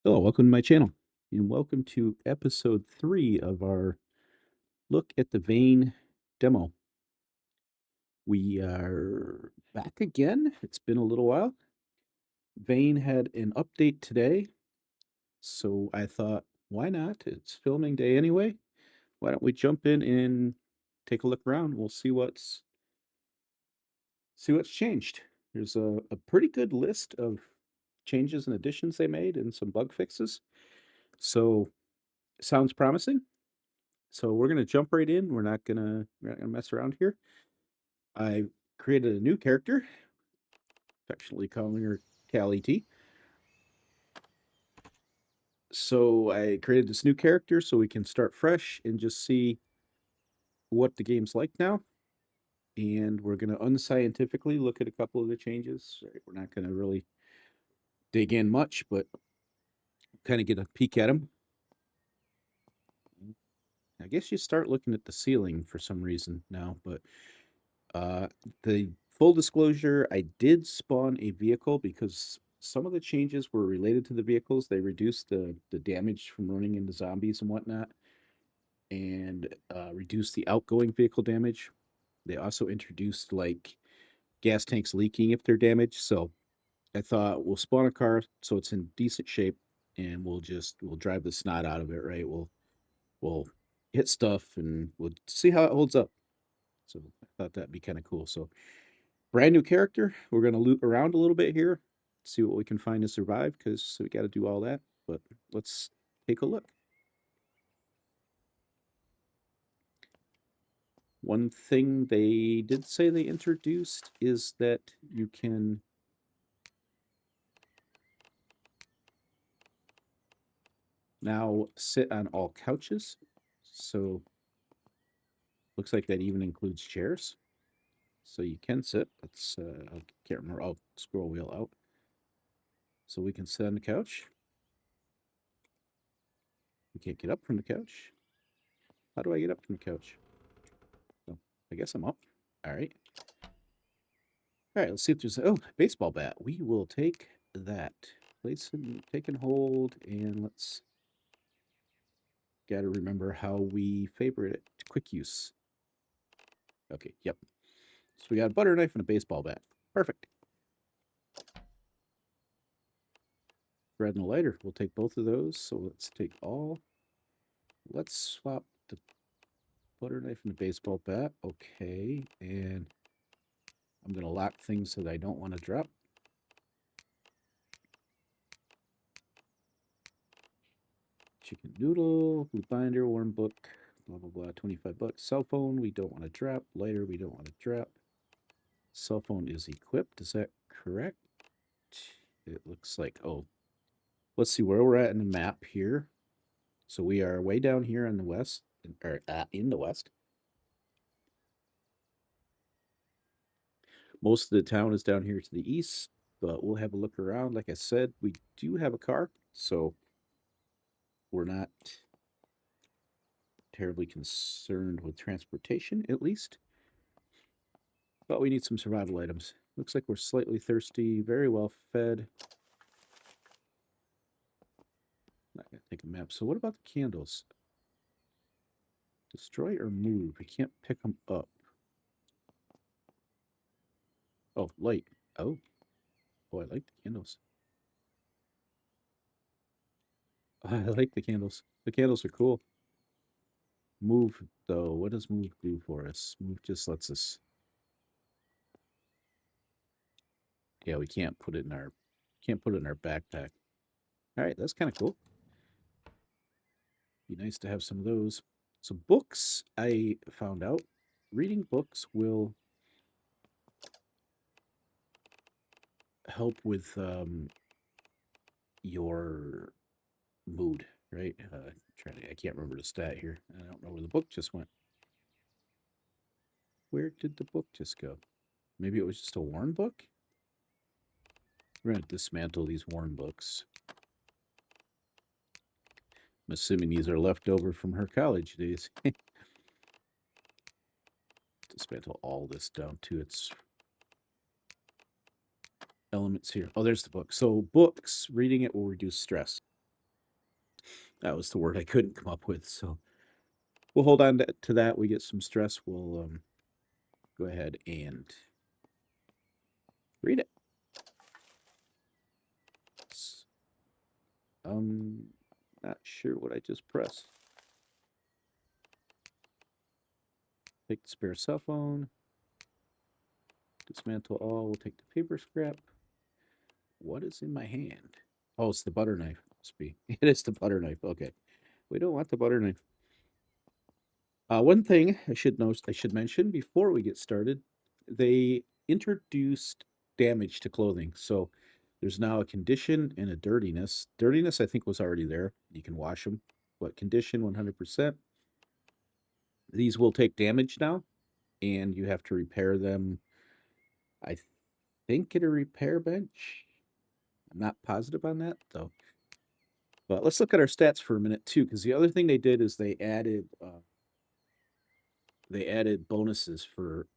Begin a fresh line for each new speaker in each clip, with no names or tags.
Hello, welcome to my channel, and welcome to episode 3 of our look at the Vane demo. We are back again. It's been a little while. Vane had an update today, so I thought, why not? It's filming day anyway. Why don't we jump in and take a look around? We'll see what's changed. There's a pretty good list of changes and additions they made and some bug fixes. So, sounds promising. So we're gonna jump right in. We're not gonna mess around here. I created a new character, affectionately calling her Callie T. So I created this new character so we can start fresh and just see what the game's like now. And we're gonna unscientifically look at a couple of the changes. Right, we're not gonna really dig in much, but kind of get a peek at them. I guess you start looking at the ceiling for some reason now, but Uh, the full disclosure, I did spawn a vehicle because some of the changes were related to the vehicles. They reduced the damage from running into zombies and whatnot, and reduced the outgoing vehicle damage. They also introduced like gas tanks leaking if they're damaged. So I thought we'll spawn a car so it's in decent shape, and we'll drive the snot out of it. Right? We'll hit stuff and we'll see how it holds up. So I thought that'd be kind of cool. So brand new character. We're going to loot around a little bit here, see what we can find to survive, because we got to do all that. But let's take a look. One thing they did say they introduced is that you can now sit on all couches. So looks like that even includes chairs. So you can sit. Let's I can't remember. I'll scroll wheel out. So we can sit on the couch. We can't get up from the couch. How do I get up from the couch? Oh, I guess I'm up. All right. All right, let's see if there's baseball bat. We will take that. Place and take and hold, and let's gotta remember how we favorite it. Quick use. Okay, yep. So we got a butter knife and a baseball bat. Perfect. Thread and a lighter. We'll take both of those. So let's take all. Let's swap the butter knife and the baseball bat. Okay, and I'm gonna lock things that I don't want to drop. Chicken noodle, blue binder, warm book, blah blah blah, 25 bucks. Cell phone, we don't want to drop. Lighter, we don't want to drop. Cell phone is equipped. Is that correct? It looks like, oh, let's see where we're at in the map here. So we are way down here in the west, or in the west. Most of the town is down here to the east, but we'll have a look around. Like I said, we do have a car, so we're not terribly concerned with transportation, at least. But we need some survival items. Looks like we're slightly thirsty, very well fed. Not gonna take a map. So what about the candles? Destroy or move? We can't pick them up. Oh, light. Oh. Oh, I like the candles. I like the candles. The candles are cool. Move, though. What does move do for us? Move just lets us... Yeah, we can't put it in our... Can't put it in our backpack. All right, that's kind of cool. Be nice to have some of those. So books, I found out, reading books will help with your mood, right? I can't remember the stat here. I don't know where the book just went. Where did the book just go? Maybe it was just a worn book? We're going to dismantle these worn books. I'm assuming these are left over from her college days. Dismantle all this down to its elements here. Oh, there's the book. So books, reading it will reduce stress. That was the word I couldn't come up with. So we'll hold on to that. We get some stress. We'll go ahead and read it. Not sure what I just pressed. Take the spare cell phone. Dismantle all. We'll take the paper scrap. What is in my hand? Oh, it's the butter knife. Must be. It is the butter knife. Okay. We don't want the butter knife. One thing I should mention before we get started, they introduced damage to clothing. So there's now a condition and a dirtiness. Dirtiness, I think, was already there. You can wash them, but condition 100%. These will take damage now, and you have to repair them. I think at a repair bench. I'm not positive on that though. But let's look at our stats for a minute too, because the other thing they did is they added bonuses for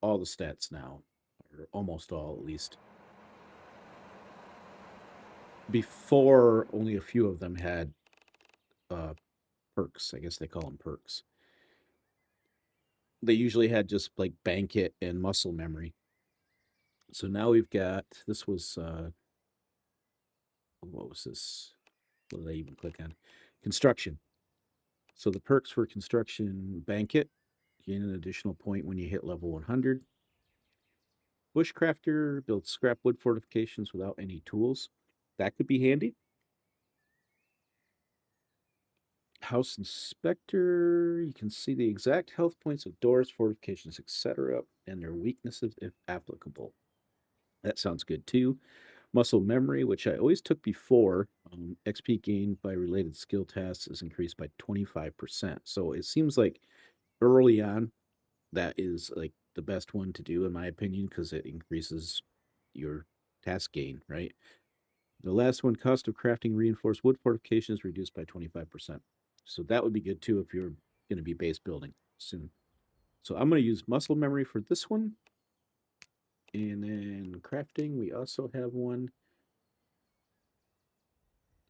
all the stats now, or almost all at least. Before, only a few of them had perks. I guess they call them perks. They usually had just like banquet and muscle memory. So now we've got this was what was this? What did I even click on? Construction. So the perks for construction banquet, gain an additional point when you hit level 100. Bushcrafter builds scrap wood fortifications without any tools. That could be handy. House inspector, you can see the exact health points of doors, fortifications, etc., and their weaknesses if applicable. That sounds good too. Muscle memory, which I always took before, XP gained by related skill tasks is increased by 25%. So it seems like early on, that is like the best one to do, in my opinion, because it increases your task gain, right? The last one, cost of crafting reinforced wood fortifications reduced by 25%. So that would be good too if you're going to be base building soon. So I'm going to use muscle memory for this one. And then crafting, we also have one.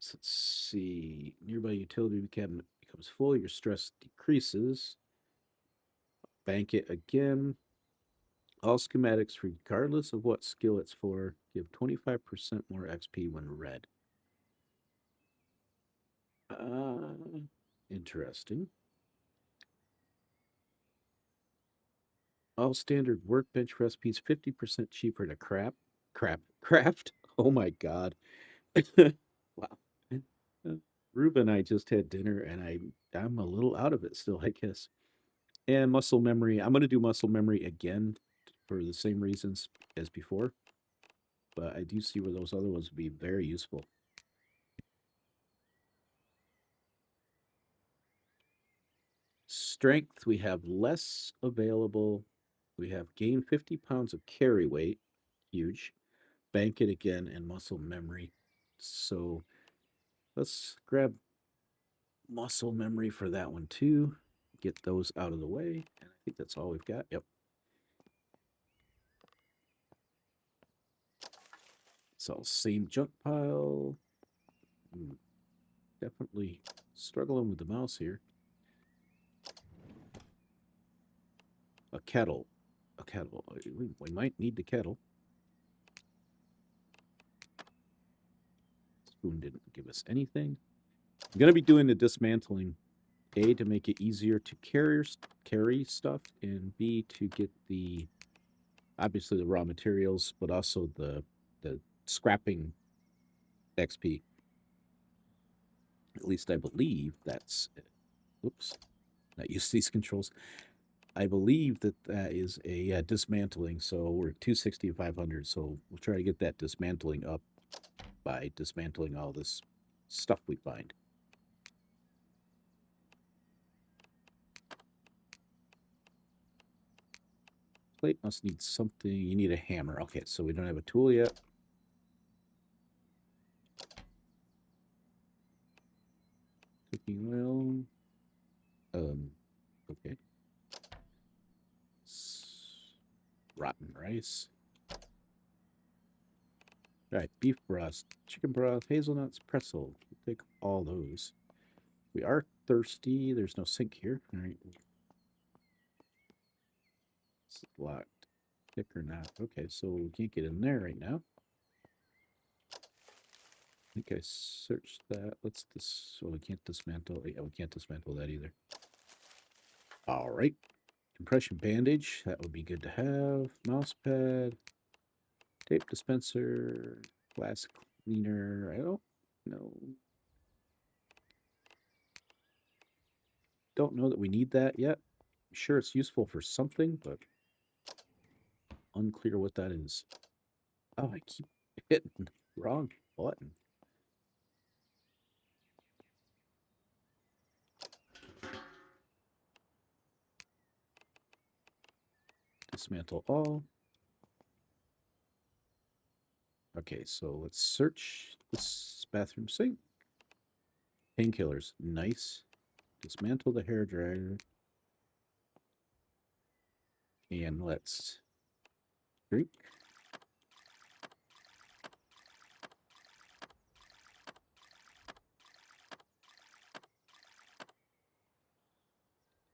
So let's see. Nearby utility cabinet becomes full. Your stress decreases. Bank it again. All schematics, regardless of what skill it's for, give 25% more XP when read. Interesting. All standard workbench recipes 50% cheaper to craft. Oh my god. Wow. Ruben and I just had dinner and I'm a little out of it still, I guess. And muscle memory. I'm gonna do muscle memory again for the same reasons as before. But I do see where those other ones would be very useful. Strength, we have less available. We have gain 50 pounds of carry weight. Huge. Bank it again and muscle memory. So let's grab muscle memory for that one too. Get those out of the way. And I think that's all we've got. Yep. So same junk pile. Definitely struggling with the mouse here. A kettle. A kettle. We might need the kettle. Spoon didn't give us anything. I'm going to be doing the dismantling. A, to make it easier to carry stuff, and B, to get the obviously the raw materials, but also the scrapping XP. At least I believe that's it. Oops, not used to these controls. I believe that that is a dismantling. So we're at 260 to 500. So we'll try to get that dismantling up by dismantling all this stuff we find. Plate must need something. You need a hammer. Okay, so we don't have a tool yet. Cooking oil. Okay. Rotten rice. All right, beef broth, chicken broth, hazelnuts, pretzel. We'll take all those. We are thirsty. There's no sink here. All right. It's locked. Pick or not. Okay, so we can't get in there right now. I think I searched that. Let's this. So we can't dismantle. Yeah, we can't dismantle that either. All right. Compression bandage. That would be good to have. Mouse pad. Tape dispenser. Glass cleaner. I don't know. Don't know that we need that yet. I'm sure it's useful for something, but unclear what that is. Oh, I keep hitting the wrong button. Dismantle all. Okay, so let's search this bathroom sink. Painkillers. Nice. Dismantle the hair dryer. And let's drink.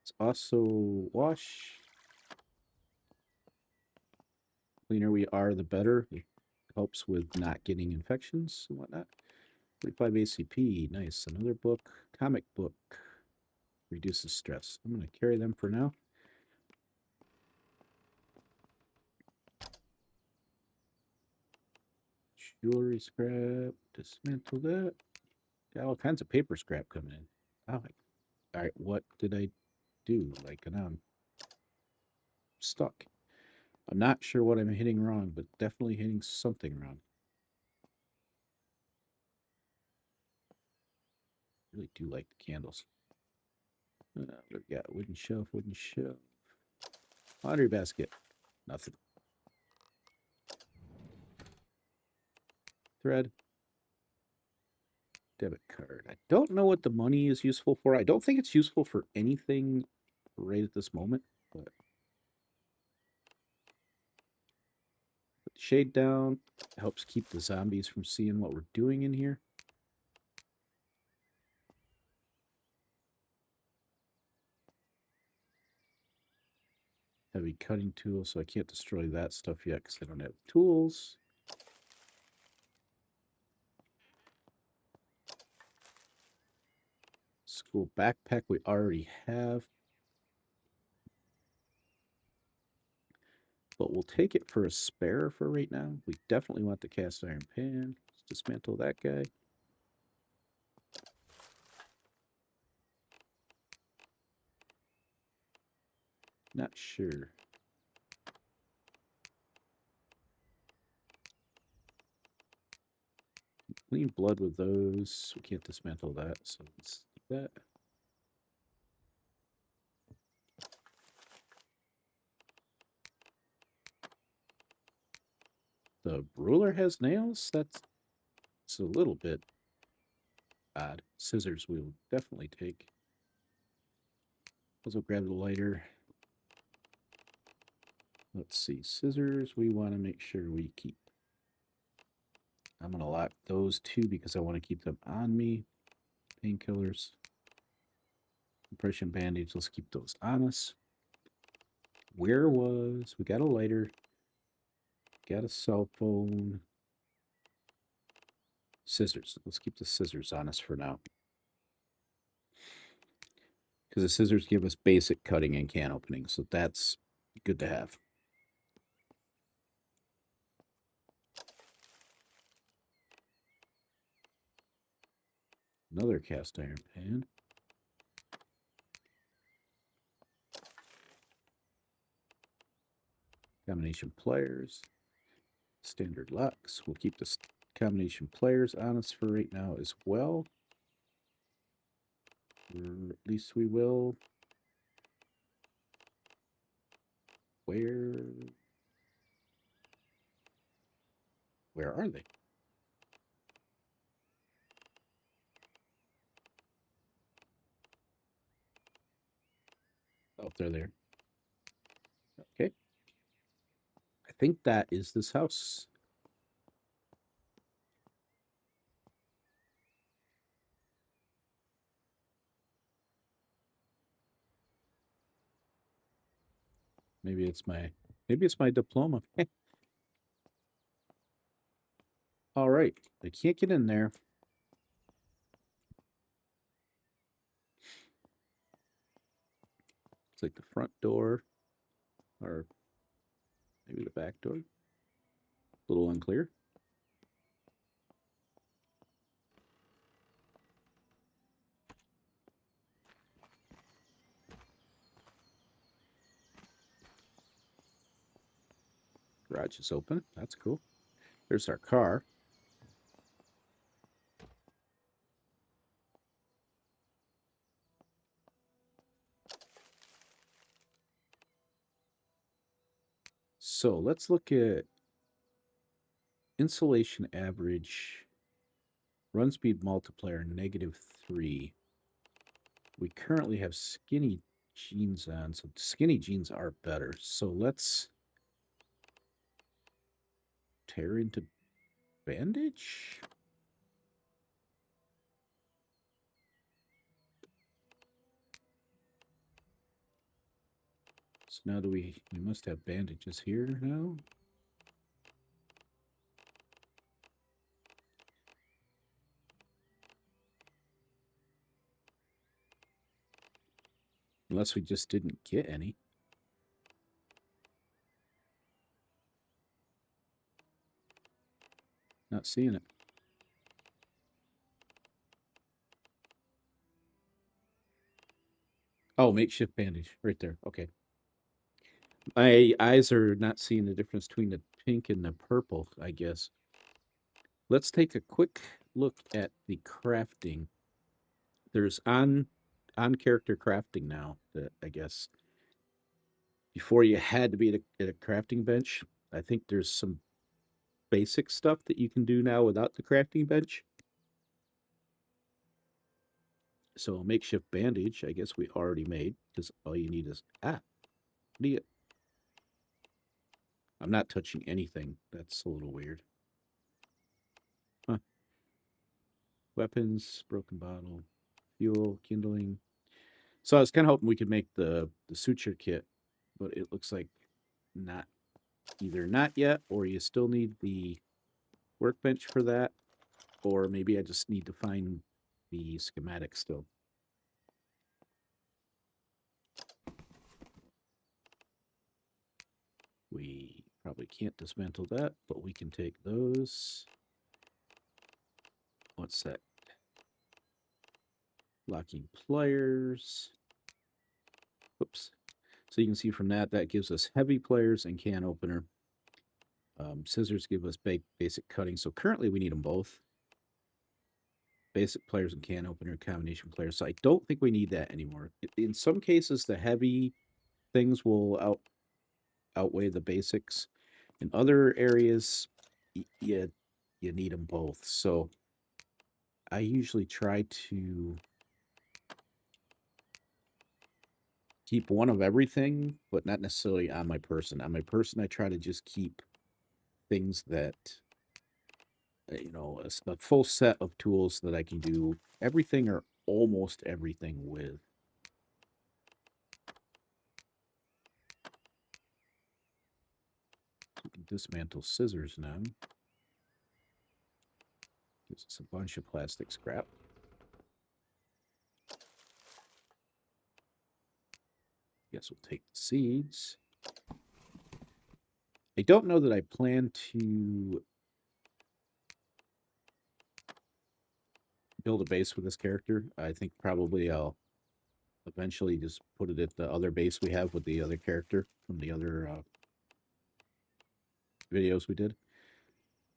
Let's also wash. Cleaner we are, the better. It helps with not getting infections and whatnot. 45 ACP. Nice. Another book. Comic book. Reduces stress. I'm going to carry them for now. Jewelry scrap. Dismantle that. Got all kinds of paper scrap coming in. Oh, all right. What did I do? Like, and I'm stuck. I'm not sure what I'm hitting wrong, but definitely hitting something wrong. Really do like the candles. We've got wooden shelf, wooden shelf. Laundry basket. Nothing. Thread. Debit card. I don't know what the money is useful for. I don't think it's useful for anything right at this moment, but put the shade down. It helps keep the zombies from seeing what we're doing in here. Heavy cutting tool, so I can't destroy that stuff yet because I don't have tools. School backpack we already have, but we'll take it for a spare for right now. We definitely want the cast iron pan. Let's dismantle that guy. Not sure. Clean blood with those. We can't dismantle that, so let's do that. The ruler has nails? That's a little bit odd. Scissors we will definitely take. Also grab the lighter. Let's see. Scissors we want to make sure we keep. I'm going to lock those two because I want to keep them on me. Painkillers. Compression bandage. Let's keep those on us. Where was... We got a lighter. Got a cell phone. Scissors. Let's keep the scissors on us for now. Because the scissors give us basic cutting and can opening, so that's good to have. Another cast iron pan. Combination pliers. Standard locks. We'll keep the combination pliers on us for right now as well. Or at least we will. Where are they? Oh, they're there. Okay. I think that is this house. Maybe it's my diploma. All right. I can't get in there. It's like the front door or maybe the back door. A little unclear. Garage is open. That's cool. There's our car. So let's look at insulation average, run speed multiplier -3. We currently have skinny jeans on, so skinny jeans are better. So let's tear into bandage. So now we must have bandages here now. Unless we just didn't get any. Not seeing it. Oh, makeshift bandage right there. Okay. My eyes are not seeing the difference between the pink and the purple, I guess. Let's take a quick look at the crafting. There's on character crafting now that I guess before you had to be at a crafting bench. I think there's some basic stuff that you can do now without the crafting bench. So a makeshift bandage, I guess we already made because all you need is what do you? I'm not touching anything. That's a little weird. Huh. Weapons, broken bottle, fuel, kindling. So I was kind of hoping we could make the suture kit, but it looks like not either not yet, or you still need the workbench for that, or maybe I just need to find the schematic still. We probably can't dismantle that, but we can take those. What's that? Locking pliers. Oops. So you can see from that, that gives us heavy pliers and can opener. Scissors give us basic cutting. So currently we need them both. Basic pliers and can opener, combination pliers. So I don't think we need that anymore. In some cases, the heavy things will outweigh the basics. In other areas, you need them both. So I usually try to keep one of everything, but not necessarily on my person. On my person, I try to just keep things that a full set of tools that I can do everything or almost everything with. So we can dismantle scissors now. Gives us a bunch of plastic scrap. Guess we'll take the seeds. I don't know that I plan to build a base with this character. I think probably I'll eventually just put it at the other base we have with the other character from the other videos we did.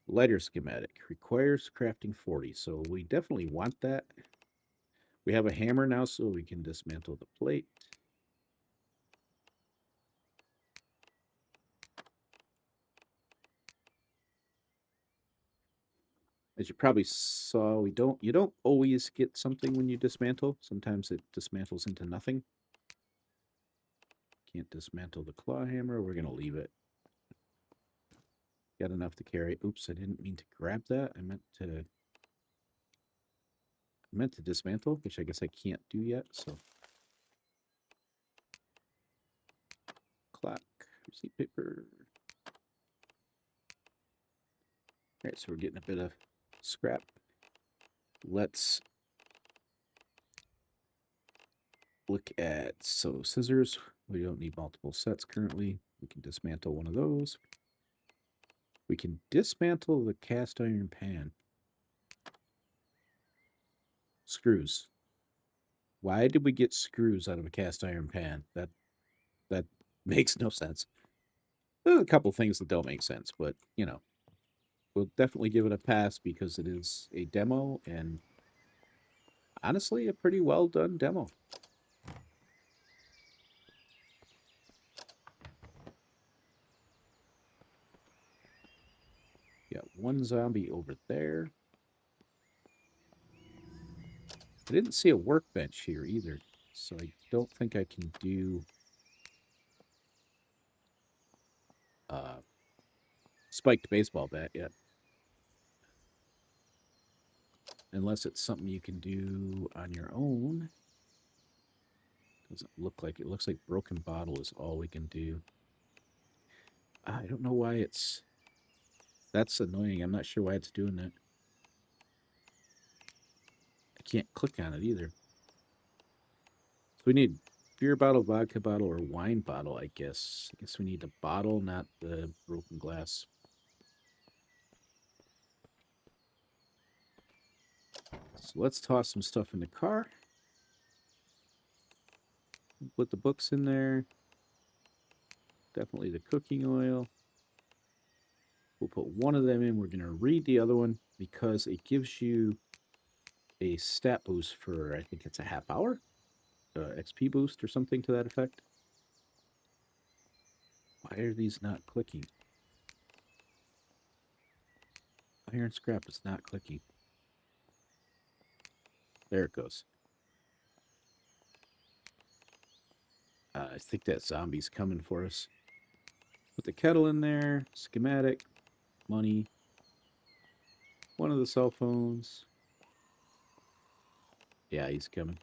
Lighter schematic requires crafting 40, so we definitely want that. We have a hammer now, so we can dismantle the plate. As you probably saw, you don't always get something when you dismantle. Sometimes it dismantles into nothing. Can't dismantle the claw hammer. We're gonna leave it. Got enough to carry. Oops, I didn't mean to grab that. I meant to dismantle, which I guess I can't do yet. So clock. Receipt paper. All right, so we're getting a bit of scrap. Let's look at, so scissors. We don't need multiple sets currently. We can dismantle one of those. We can dismantle the cast iron pan. Screws. Why did we get screws out of a cast iron pan? That makes no sense. There's a couple things that don't make sense, but you know, we'll definitely give it a pass because it is a demo and honestly a pretty well done demo. Got one zombie over there. I didn't see a workbench here either, so I don't think I can do spiked baseball bat yet. Unless it's something you can do on your own. Doesn't look like it. Looks like broken bottle is all we can do. I don't know why it's... That's annoying. I'm not sure why it's doing that. I can't click on it either. So we need beer bottle, vodka bottle, or wine bottle, I guess. I guess we need the bottle, not the broken glass. So let's toss some stuff in the car. Put the books in there. Definitely the cooking oil. We'll put one of them in. We're going to read the other one because it gives you a stat boost for, I think it's a half hour? XP boost or something to that effect. Why are these not clicking? Iron scrap is not clicking. There it goes. I think that zombie's coming for us. Put the kettle in there. Schematic. Money. One of the cell phones. Yeah, he's coming.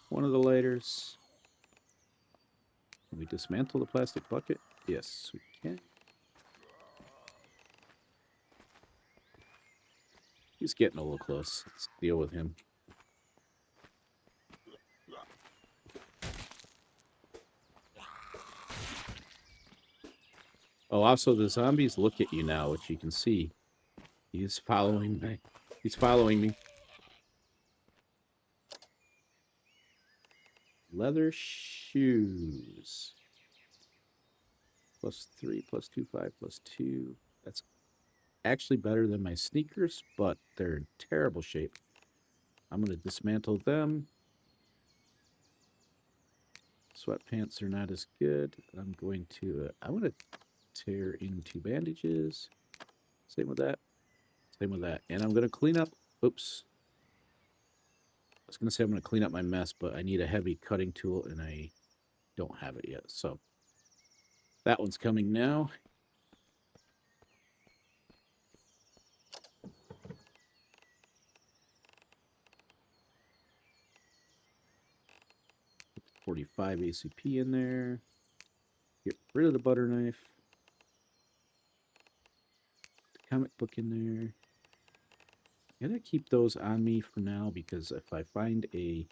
One of the lighters. Can we dismantle the plastic bucket? Yes, we can. He's getting a little close. Let's deal with him. Oh, also the zombies look at you now, which you can see. He's following me. He's following me. Leather shoes. +3, +2, 5, +2. That's actually better than my sneakers, but they're in terrible shape. I'm going to dismantle them. Sweatpants are not as good. I'm going to tear into bandages. Same with that. Same with that. And I'm going to clean up. Oops. I was going to say I'm going to clean up my mess, but I need a heavy cutting tool, and I don't have it yet. So that one's coming now. .45 ACP in there. Get rid of the butter knife. Put the comic book in there. I'm going to keep those on me for now because if I find a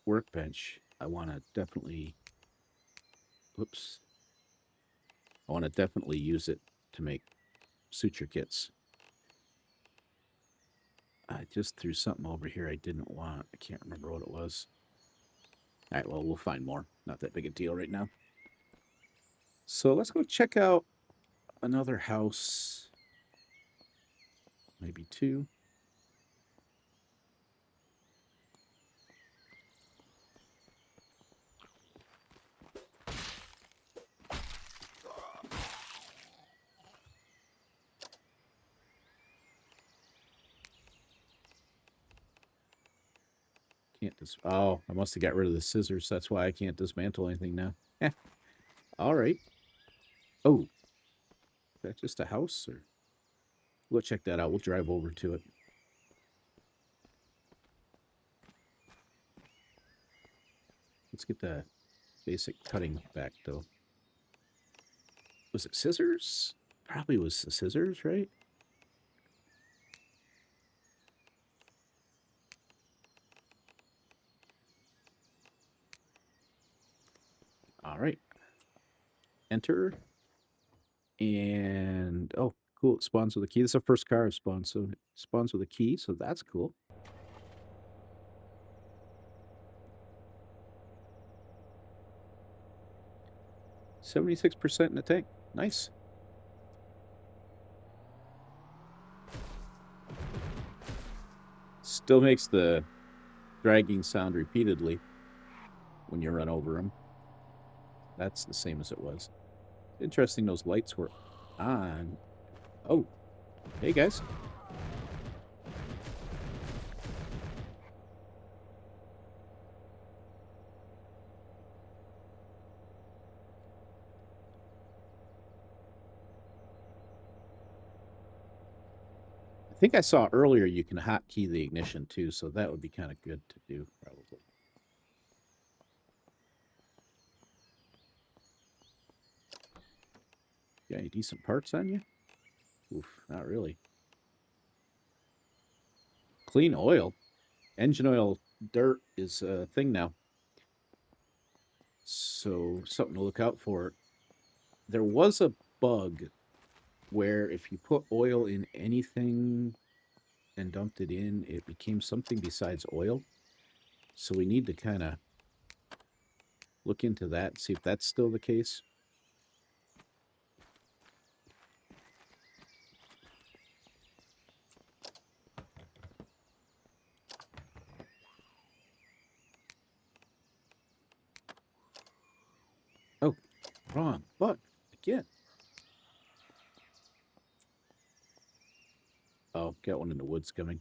workbench, I want to definitely... Whoops. I want to definitely use it to make suture kits. I just threw something over here I didn't want. I can't remember what it was. All right, well, we'll find more. Not that big a deal right now. So let's go check out another house. Maybe two. Can't oh, I must have got rid of the scissors. That's why I can't dismantle anything now. Eh. All right. Oh, is that just a house? Or we'll check that out. We'll drive over to it. Let's get the basic cutting back, though. Was it scissors? Probably was the scissors, right? All right. Enter. And, oh, cool. It spawns with a key. This is the first car I've spawned, so it spawns with a key, so that's cool. 76% in the tank. Nice. Still makes the dragging sound repeatedly when you run over them. That's the same as it was. Interesting those lights were on. Oh, hey guys. I think I saw earlier you can hotkey the ignition too, so that would be kind of good to do, probably. Got any decent parts on you? Oof, not really. Clean oil. Engine oil dirt is a thing now. So something to look out for. There was a bug where if you put oil in anything and dumped it in, it became something besides oil. So we need to kind of look into that and see if that's still the case. Oh, wrong button again. Oh, got one in the woods coming.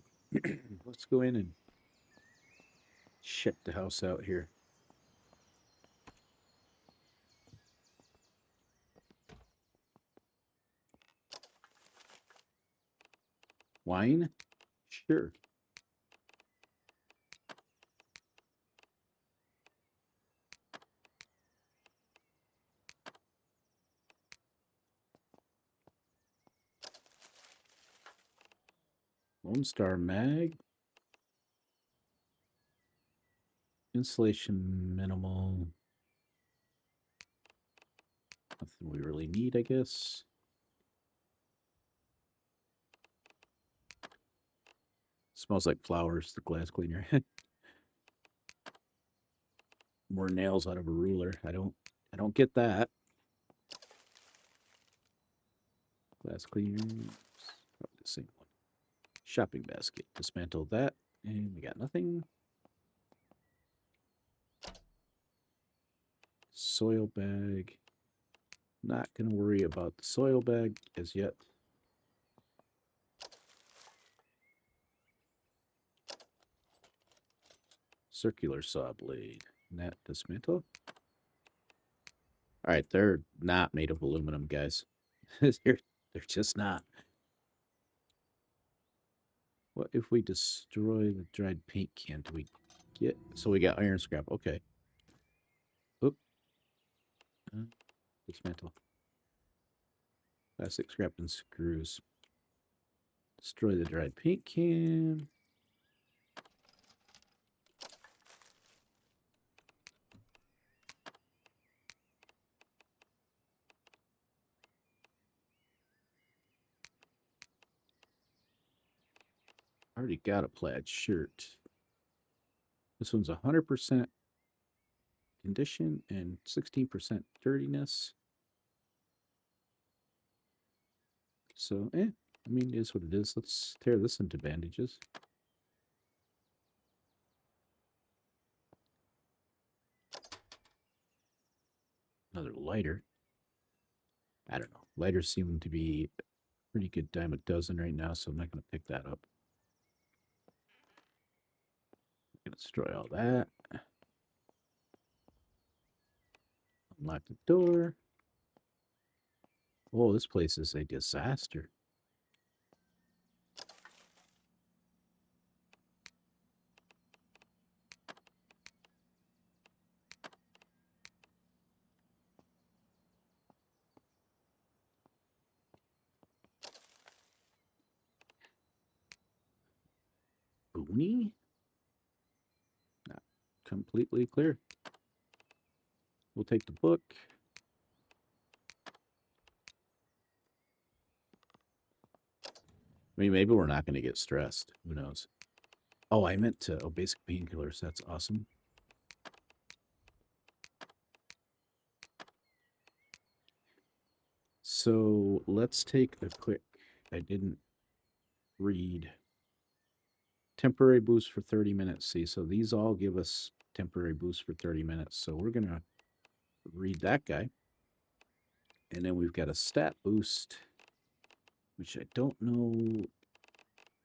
Let's go in and check the house out here. Wine? Sure. Lone Star Mag. Insulation minimal. Nothing we really need, I guess. Smells like flowers, the glass cleaner. More nails out of a ruler. I don't get that. Glass cleaner. Probably the same one. Shopping basket. Dismantle that. And we got nothing. Soil bag. Not going to worry about the soil bag as yet. Circular saw blade. That dismantle. All right, they're not made of aluminum, guys. they're just not. What if we destroy the dried paint can? Do we get... So we got iron scrap. Okay. Oop. Dismantle. Plastic scrap and screws. Destroy the dried paint can. Already got a plaid shirt. This one's 100% condition and 16% dirtiness. So, I mean, it is what it is. Let's tear this into bandages. Another lighter. I don't know. Lighters seem to be a pretty good dime a dozen right now, so I'm not going to pick that up. I'm going to destroy all that. Unlock the door. Oh, this place is a disaster. stony. Not completely clear. We'll take the book. I mean, maybe we're not going to get stressed. Who knows? Oh, I meant to. Oh, basic painkillers. That's awesome. So let's take a quick. I didn't read. Temporary boost for 30 minutes. See, so these all give us temporary boost for 30 minutes. So we're going to read that guy. And then we've got a stat boost, which I don't know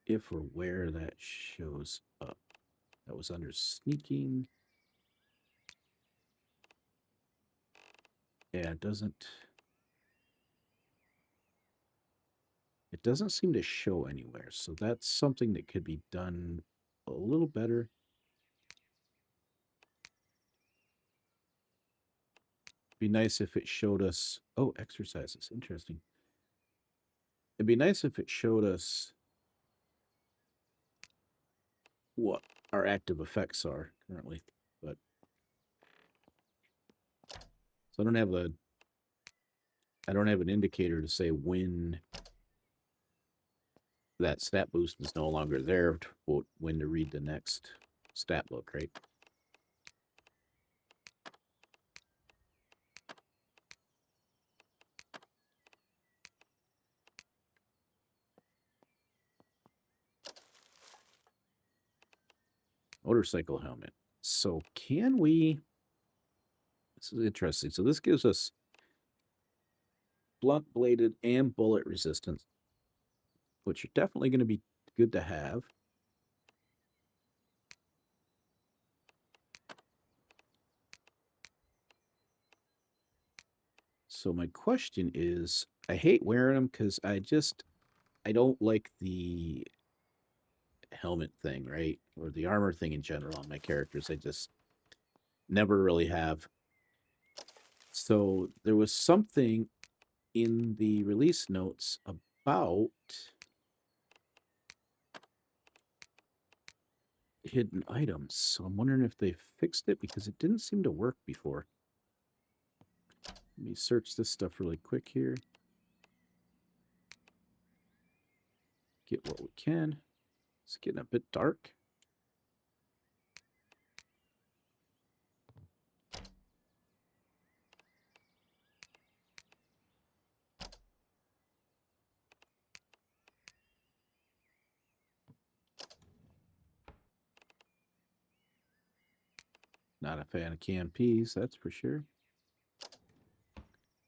if or where that shows up. That was under sneaking. Yeah, it doesn't seem to show anywhere. So that's something that could be done a little better. Be nice if it showed us, oh, exercises. Interesting. It'd be nice if it showed us what our active effects are currently, but so I don't have an indicator to say when that stat boost is no longer there, when to read the next stat book, right? Motorcycle helmet. So can we, this is interesting. So this gives us blunt bladed and bullet resistance, which are definitely going to be good to have. So my question is, I hate wearing them because I don't like the helmet thing, right? Or the armor thing in general on my characters. I just never really have. So there was something in the release notes about hidden items. So I'm wondering if they fixed it because it didn't seem to work before. Let me search this stuff really quick here. Get what we can. It's getting a bit dark. Not a fan of canned peas, that's for sure.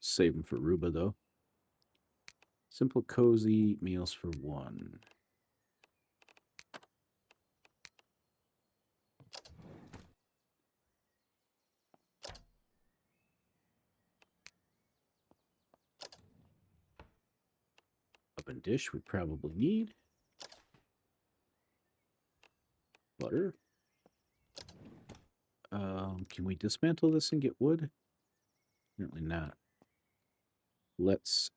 Save them for Ruba, though. Simple, cozy meals for one. Oven dish we probably need. Butter. Can we dismantle this and get wood? Apparently not. Let's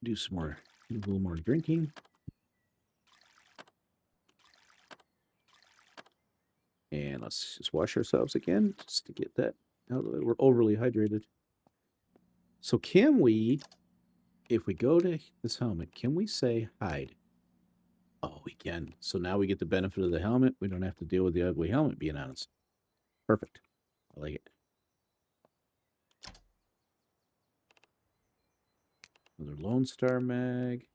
do a little more drinking. And let's just wash ourselves again, just to get that out of the way. We're overly hydrated. So can we, if we go to this helmet, can we say hide? Oh, we can. So now we get the benefit of the helmet. We don't have to deal with the ugly helmet being on us. Perfect. I like it. Another Lone Star mag.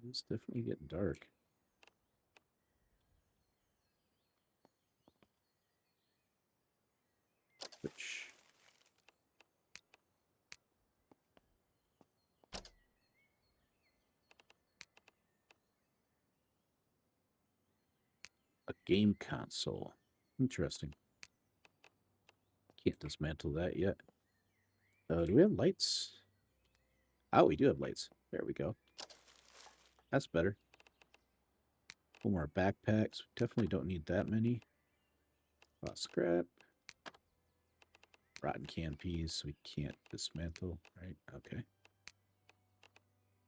It's definitely getting dark. Which a game console. Interesting. Can't dismantle that yet. Do we have lights? Oh, we do have lights. There we go. That's better. Pull more backpacks. Definitely don't need that many. Scrap. Rotten canned peas we can't dismantle, right? Okay.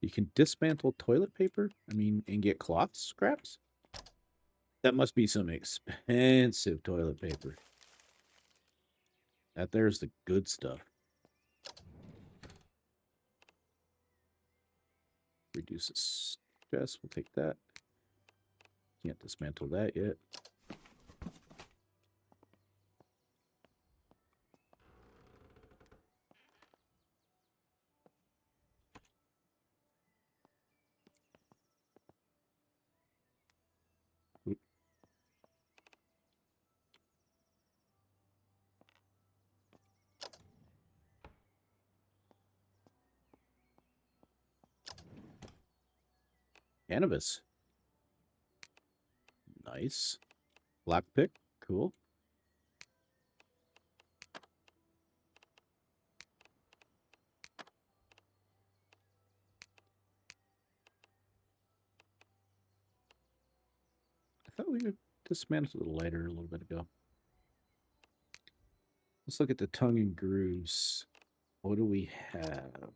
You can dismantle toilet paper? I mean, and get cloth scraps? That must be some expensive toilet paper. That there's the good stuff. Reduces stress. We'll take that. Can't dismantle that yet. Oop. Cannabis. Nice. Lockpick. Cool. I thought we had dismantled the lighter a little bit ago. Let's look at the tongue and grooves. What do we have?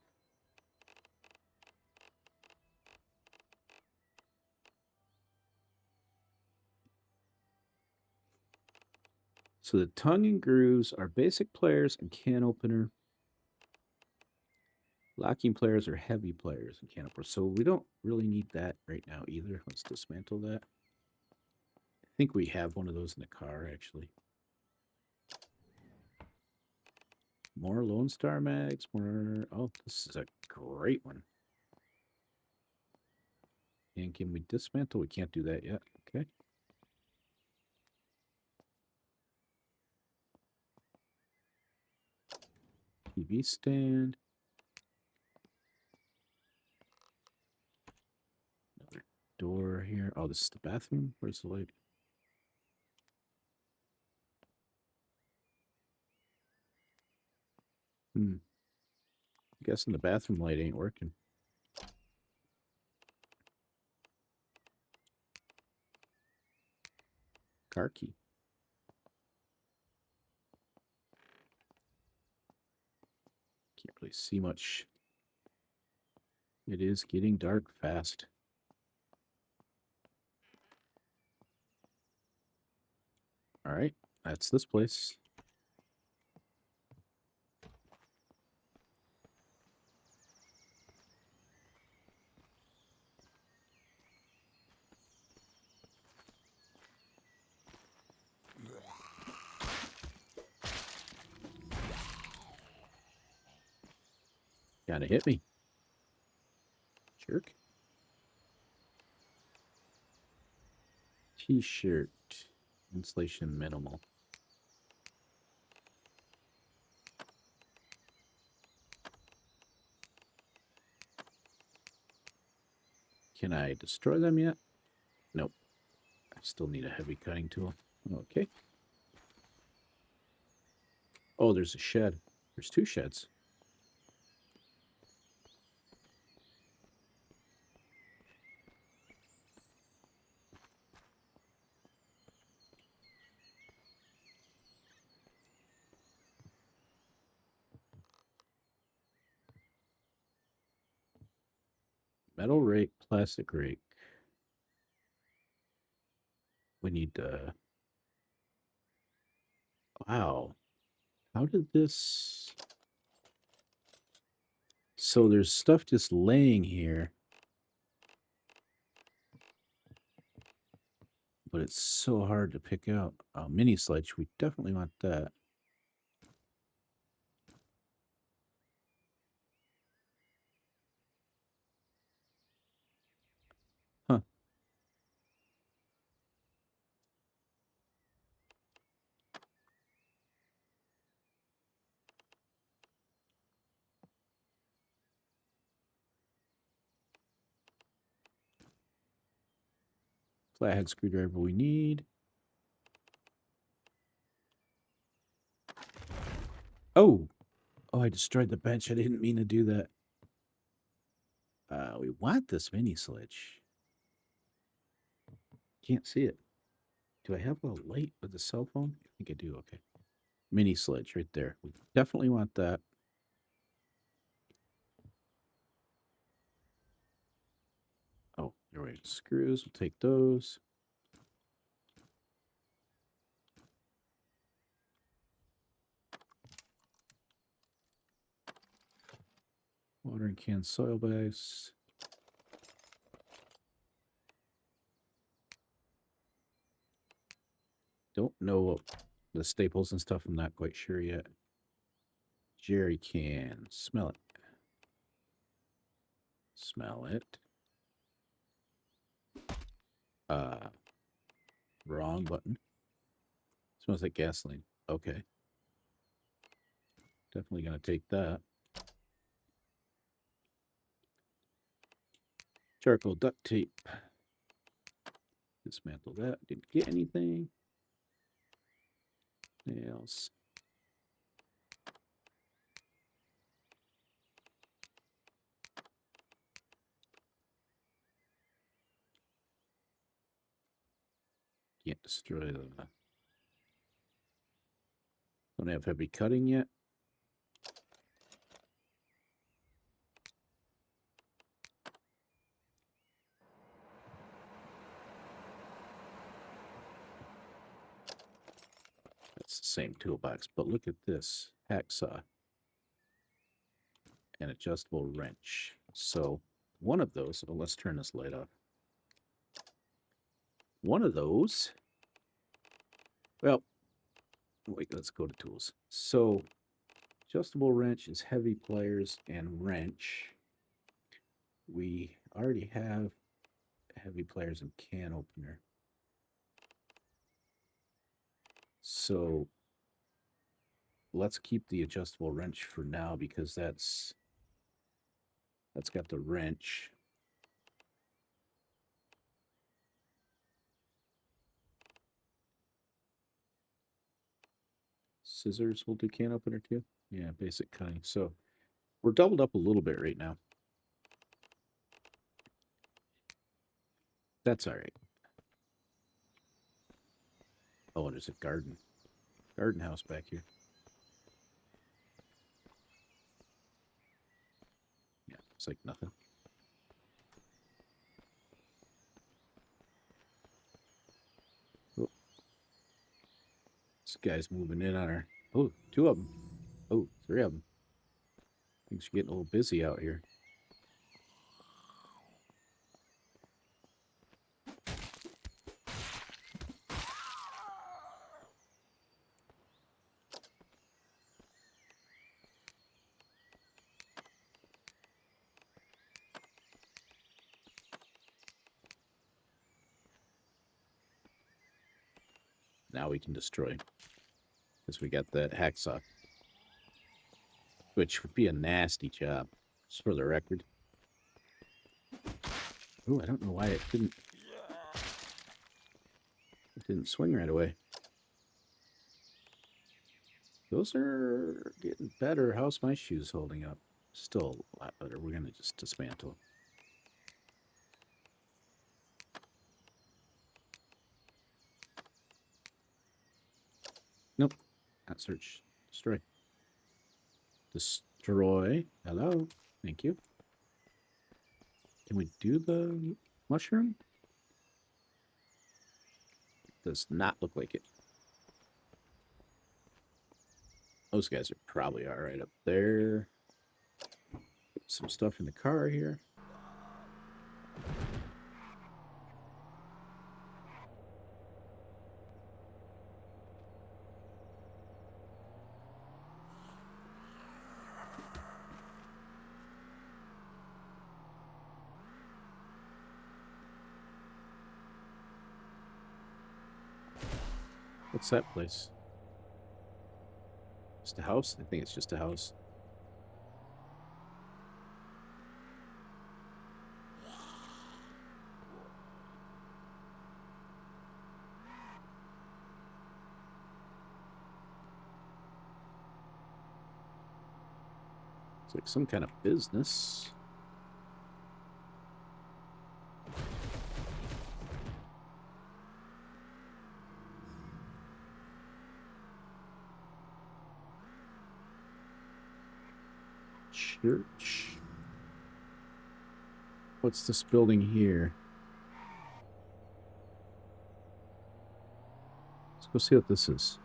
So the tongue and grooves are basic players and can opener. Locking players are heavy players and can opener. So we don't really need that right now either. Let's dismantle that. I think we have one of those in the car, actually. More Lone Star mags. More. Oh, this is a great one. And can we dismantle? We can't do that yet. Okay. TV stand. Another door here. Oh, this is the bathroom. Where's the light? I'm guessing the bathroom light ain't working. Car key. Can't really see much. It is getting dark fast. All right, that's this place. Gotta hit me. Jerk. T-shirt. Insulation minimal. Can I destroy them yet? Nope. I still need a heavy cutting tool. Okay. Oh, there's a shed. There's two sheds. Metal rake, plastic rake. We need wow. How did this... So there's stuff just laying here. But it's so hard to pick out. Oh, mini sledge. We definitely want that. Huh. Flathead screwdriver we need. Oh! Oh, I destroyed the bench. I didn't mean to do that. We want this mini sledge. Can't see it. Do I have a light with the cell phone? I think I do. Okay. Mini sledge right there. We definitely want that. All right, screws, we'll take those. Watering can, soil bags. Don't know the staples and stuff. I'm not quite sure yet. Jerry can. Smell it. Smell it. Wrong button. Smells like gasoline. Okay. Definitely gonna take that. Charcoal duct tape. Dismantle that. Didn't get anything. Nails. Can't destroy the... Don't have heavy cutting yet. That's the same toolbox, but look at this. Hacksaw. An adjustable wrench. So one of those, oh, let's turn this light off. One of those, well, wait, let's go to tools. So adjustable wrench is heavy pliers and wrench. We already have heavy pliers and can opener. So let's keep the adjustable wrench for now because that's got the wrench. Scissors will do can opener too. Yeah, basic cutting. So we're doubled up a little bit right now. That's all right. Oh, and there's a garden house back here. Yeah, it's like nothing. Oh, this guy's moving in on her. Oh, two of them. Oh, three of them. Things are getting a little busy out here. Now we can destroy. Because we got that hacksaw. Which would be a nasty job. Just for the record. Oh, I don't know why it didn't swing right away. Those are getting better. How's my shoes holding up? Still a lot better. We're going to just dismantle. Nope. Not search. Destroy. Destroy. Hello. Thank you. Can we do the mushroom? Does not look like it. Those guys are probably all right up there. Some stuff in the car here. What's that place? Just a house? I think it's just a house. It's like some kind of business. Church. What's this building here? Let's see what this is.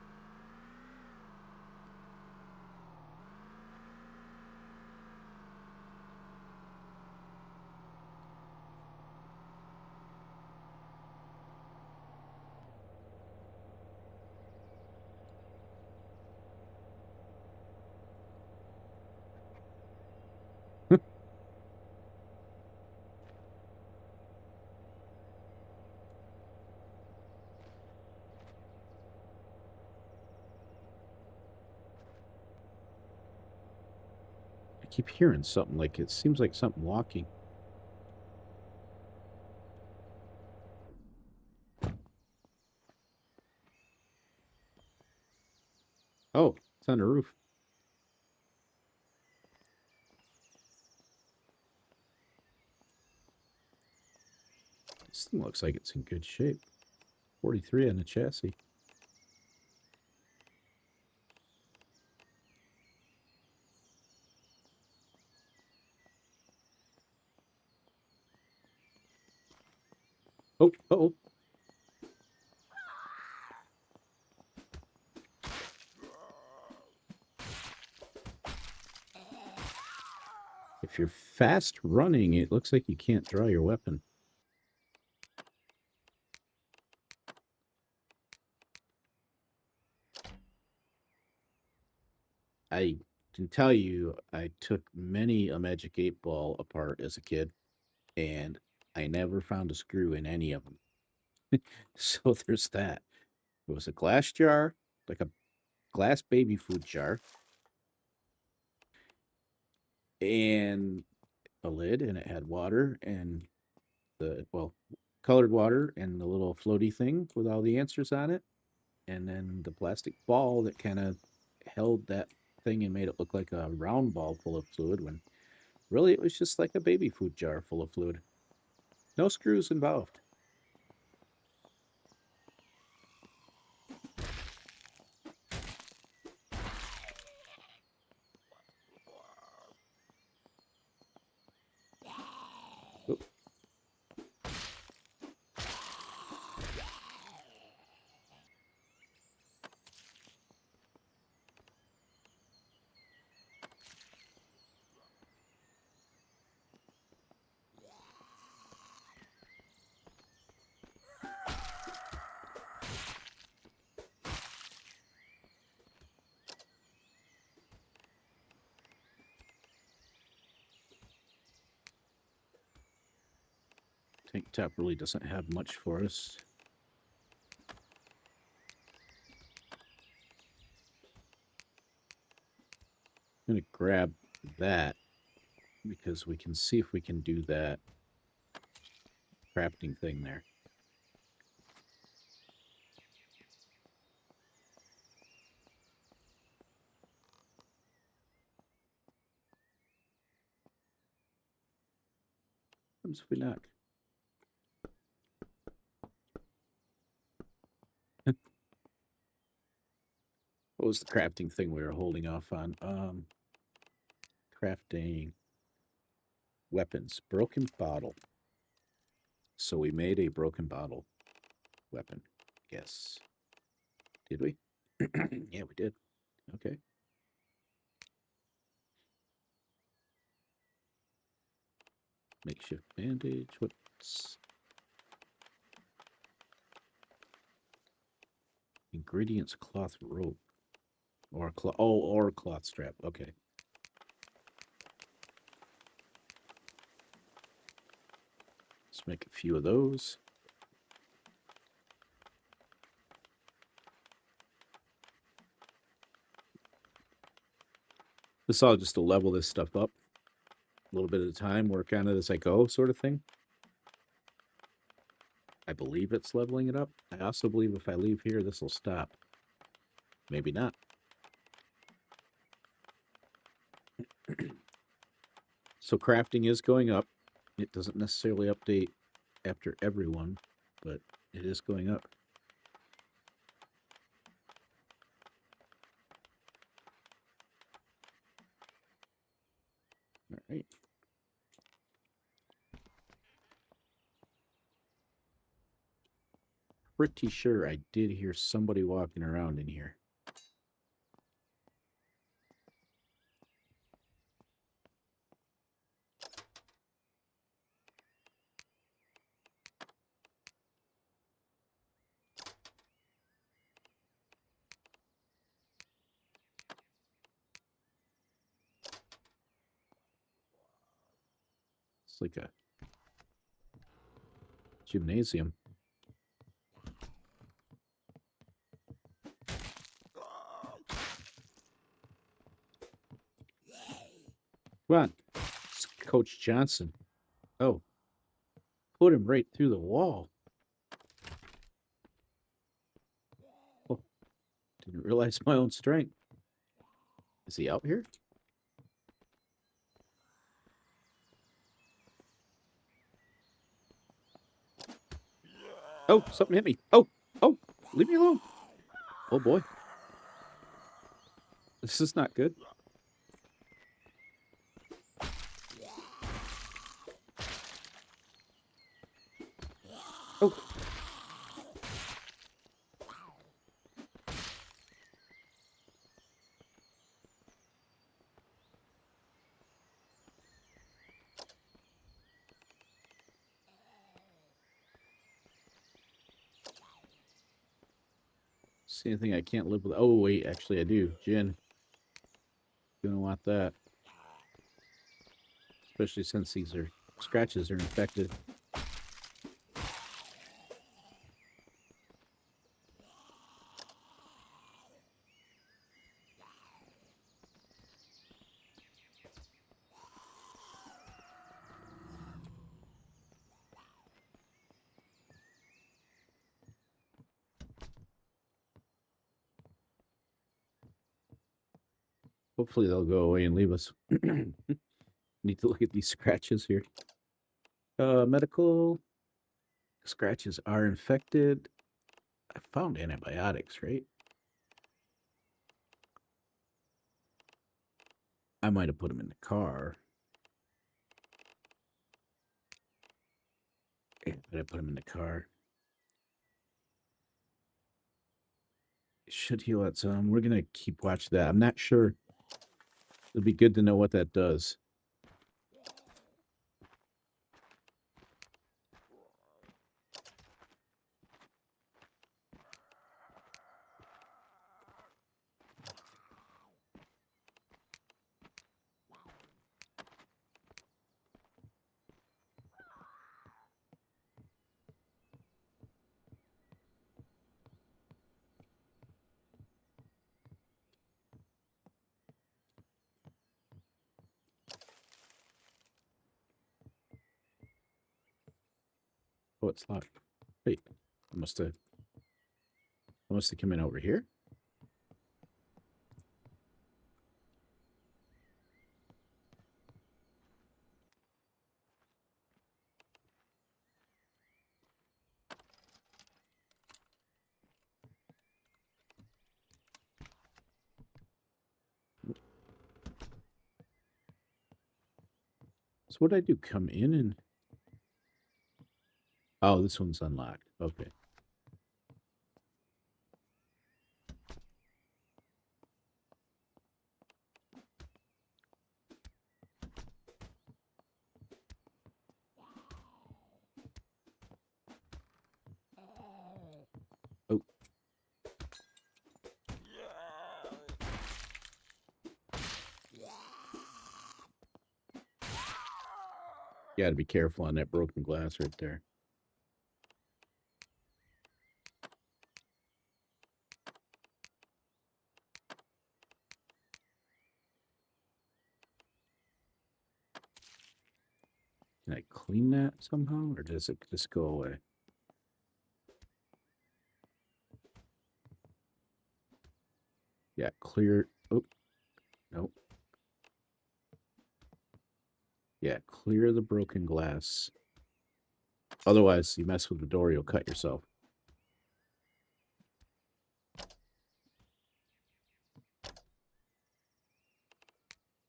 I keep hearing something like it seems like something walking. Oh, it's on the roof. This thing looks like it's in good shape. 43 on the chassis. Oh, oh. If you're fast running, it looks like you can't draw your weapon. I can tell you, I took many a Magic 8 Ball apart as a kid, and I never found a screw in any of them. So there's that. It was a glass jar, like a glass baby food jar, and a lid, and it had water and colored water and the little floaty thing with all the answers on it, and then the plastic ball that kind of held that thing and made it look like a round ball full of fluid when really it was just like a baby food jar full of fluid. No screws involved. Oop. Tank top really doesn't have much for us. I'm going to grab that because we can see if we can do that crafting thing there. What happens if we knock? What was the crafting thing we were holding off on? Crafting weapons. Broken bottle. So we made a broken bottle weapon. Yes. Did we? Yeah, we did. Okay. Makeshift bandage. What's ingredients? Cloth rope or or cloth strap. Okay. Let's make a few of those. This is all just to level this stuff up a little bit at a time, work on it as I go, sort of thing. I believe it's leveling it up. I also believe if I leave here, this will stop. Maybe not. So crafting is going up. It doesn't necessarily update after every one, but it is going up. All right. pretty sure I did hear somebody walking around in here. It's like a gymnasium. Come on. It's Coach Johnson. Oh, put him right through the wall. Oh, didn't realize my own strength. Is he out here? Oh, something hit me. Oh, leave me alone. Oh boy. This is not good. Oh. See anything I can't live with? Oh, wait, actually I do. Gin. Gonna want that. Especially since these are scratches are infected. Hopefully they'll go away and leave us. Need to look at these scratches here. Medical scratches are infected. I found antibiotics, right? I might have put them in the car. Yeah, I put them in the car. It should heal its own. We're gonna keep watching that. I'm not sure. It'd be good to know what that does. Oh, it's locked. Wait, I must have come in over here. So what did I do? Come in and oh, this one's unlocked. Okay. Oh, you gotta be careful on that broken glass right there. Can I clean that somehow, or does it just go away? Yeah, clear. Oh, nope. Yeah, clear the broken glass. Otherwise, you mess with the door, you'll cut yourself.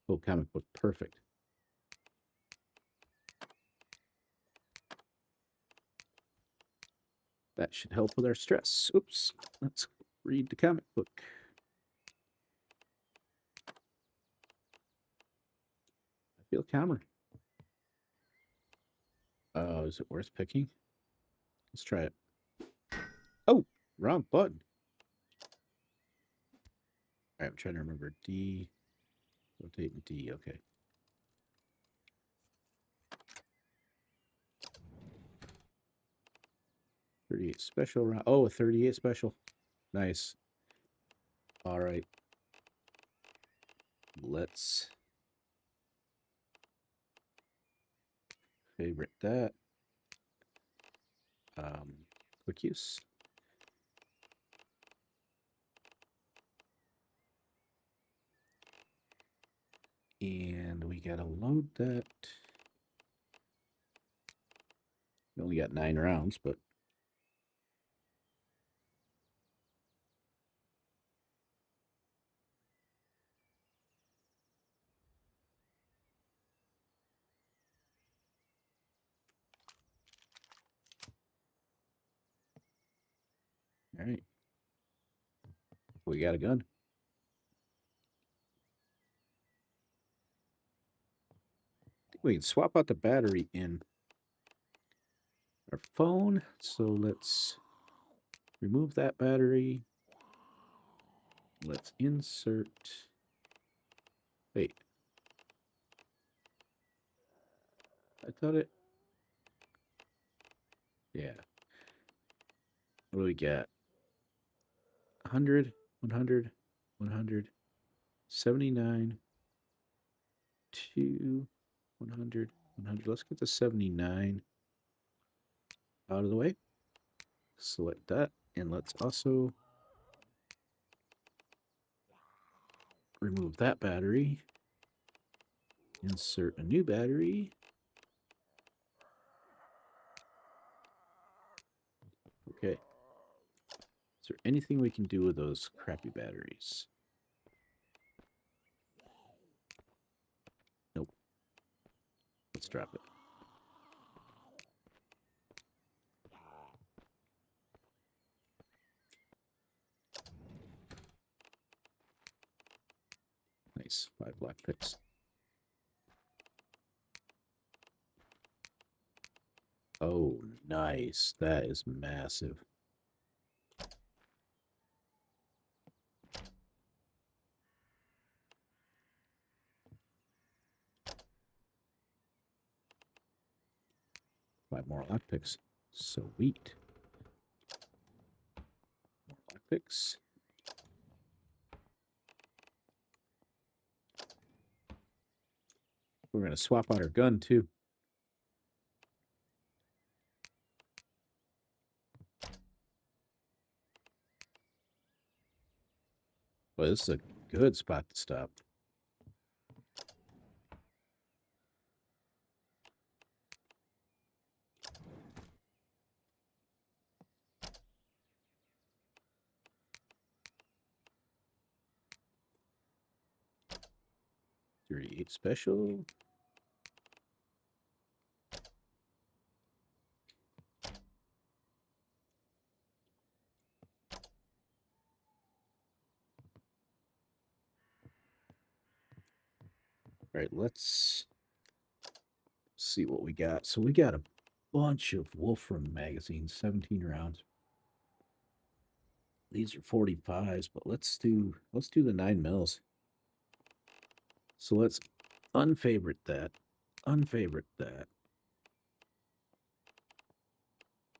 Oh, comic book, perfect. That should help with our stress. Oops. Let's read the comic book. I feel calmer. Oh, is it worth picking? Let's try it. Oh, wrong button. All right, I'm trying to remember. D, rotate and D. Okay. $38 special round. Oh, a 38 special. Nice. All right. Let's favorite that. Quick use. And we gotta load that. We only got 9 rounds, but all right. We got a gun. We can swap out the battery in our phone. So let's remove that battery. Let's insert. Wait. I thought it. Yeah. What do we get? 100, 100, 100, 79, 2, 100, 100. Let's get the 79 out of the way. Select that. And let's also remove that battery. Insert a new battery. Okay. Is there anything we can do with those crappy batteries? Nope. Let's drop it. Nice. 5 black picks. Oh, nice. That is massive. Five more lockpicks. Sweet. More lockpicks. We're going to swap out our gun, too. Well, this is a good spot to stop. $38 special. All right, let's see what we got. So we got a bunch of Wolfram magazines, 17 rounds. These are 45s, but let's do the 9 mils. So let's unfavorite that. Unfavorite that.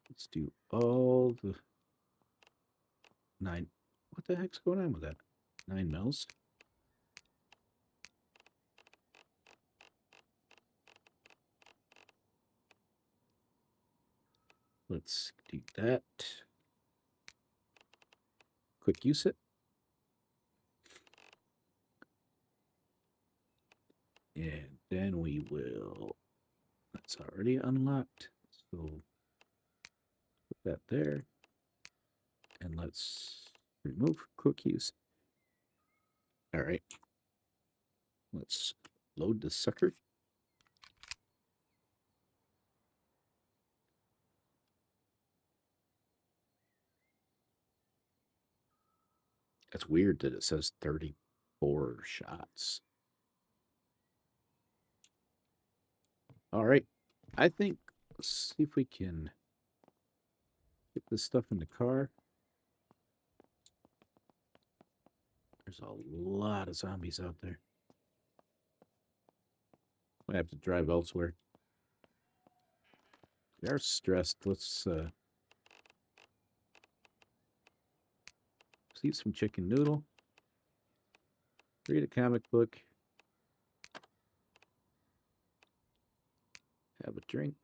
Let's do all the 9. What the heck's going on with that? 9 mils. Let's do that. Quick use it. And then we will, that's already unlocked. So put that there. And let's remove quick use. All right. Let's load the sucker. That's weird that it says 34 shots. All right. I think, let's see if we can get this stuff in the car. There's a lot of zombies out there. I have to drive elsewhere. We are stressed. Let's eat some chicken noodle. Read a comic book. Have a drink.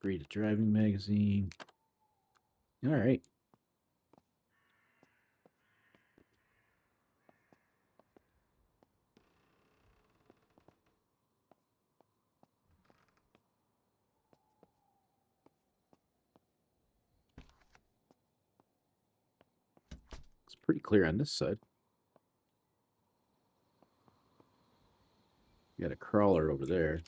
Read a driving magazine. All right. It's pretty clear on this side. You got a crawler over there.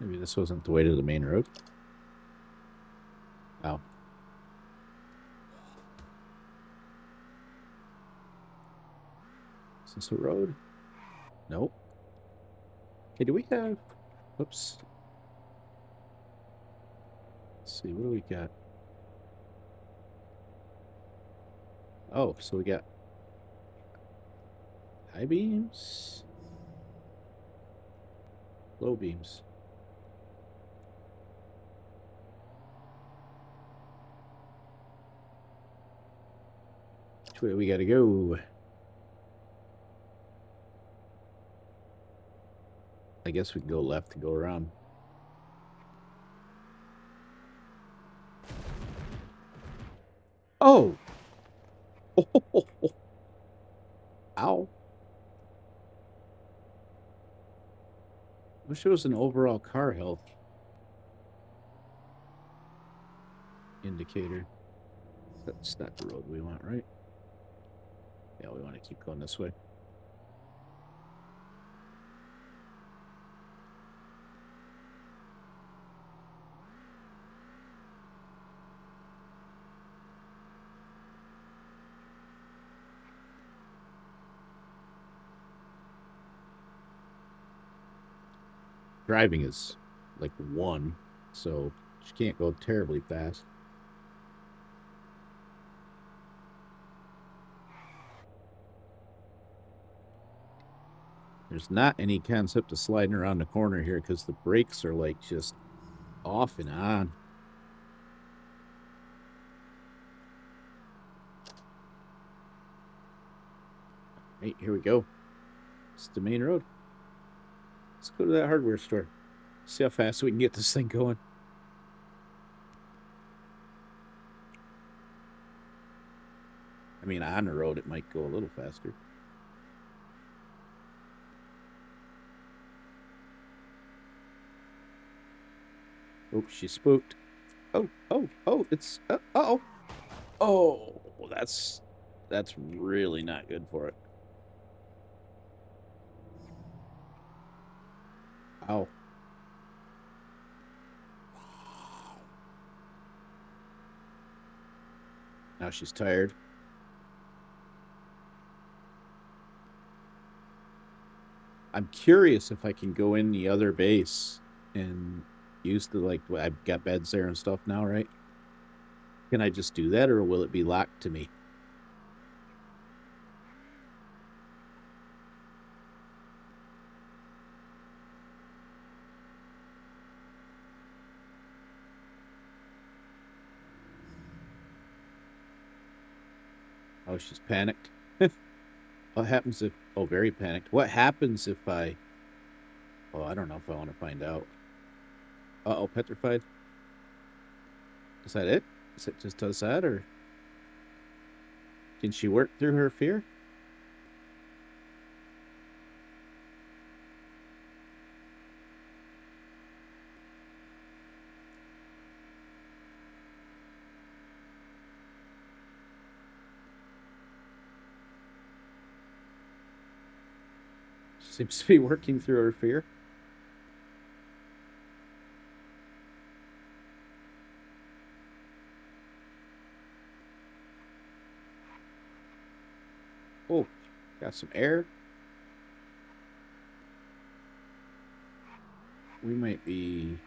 Maybe this wasn't the way to the main road. Oh. Is this a road? Nope. Hey, do we have... Oops. Let's see, what do we got? Oh, so we got high beams, low beams. Which way we gotta go? I guess we can go left to go around. Oh! Oh! Ow. Wish it was an overall car health indicator. That's not the road we want, right? Yeah, we want to keep going this way. Driving is like 1, so she can't go terribly fast. There's not any concept of sliding around the corner here because the brakes are like just off and on. Right, here we go. It's the main road. Let's go to that hardware store. See how fast we can get this thing going. I mean, on the road, it might go a little faster. Oh, she's spooked. Oh, it's... uh-oh. Oh, well, that's really not good for it. Ow. Now she's tired. I'm curious if I can go in the other base and use the, like, I've got beds there and stuff now, right? Can I just do that, or will it be locked to me? Oh, she's panicked. What happens if... Oh, very panicked. What happens if I... Oh, I don't know if I want to find out. Uh-oh, petrified. Is that it? Is it just does that, or... Can she work through her fear? Seems to be working through our fear. Oh, got some air. We might be...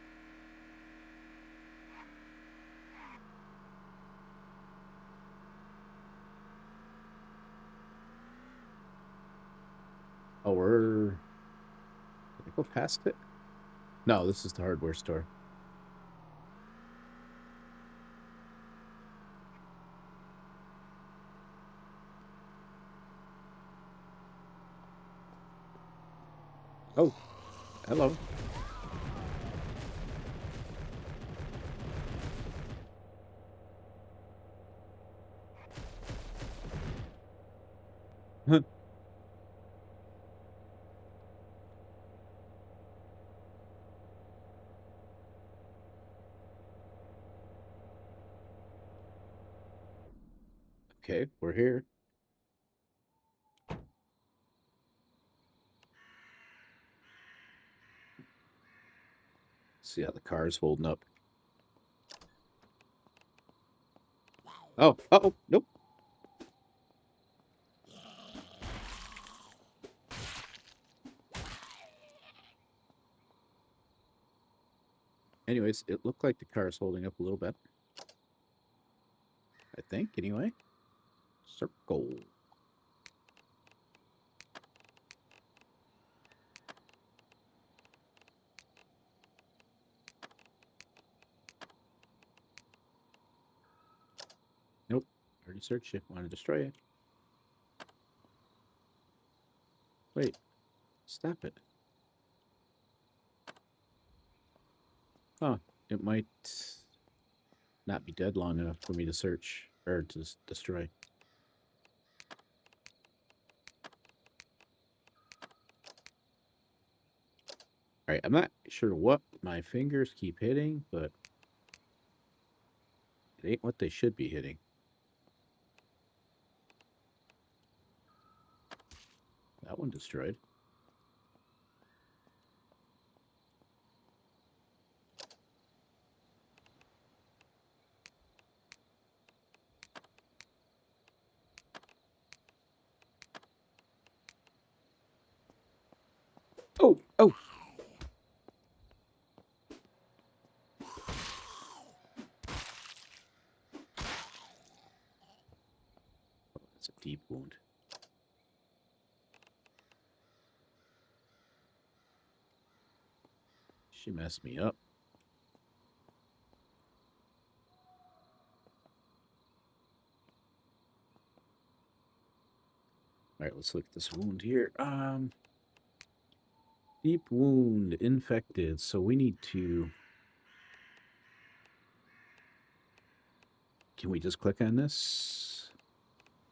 Oh, we're... Did I go past it? No, this is the hardware store. Oh, hello. Okay, we're here. See how the car's holding up. Oh, uh-oh, nope. Anyways, it looked like the car's holding up a little bit. I think, anyway. Circle. Nope. Already searched it. Want to destroy it. Wait. Stop it. Huh. It might not be dead long enough for me to search or to destroy. Alright, I'm not sure what my fingers keep hitting, but it ain't what they should be hitting. That one destroyed. Oh, oh. That's a deep wound. She messed me up. Alright, let's look at this wound here. Deep wound, infected. So we need to... Can we just click on this?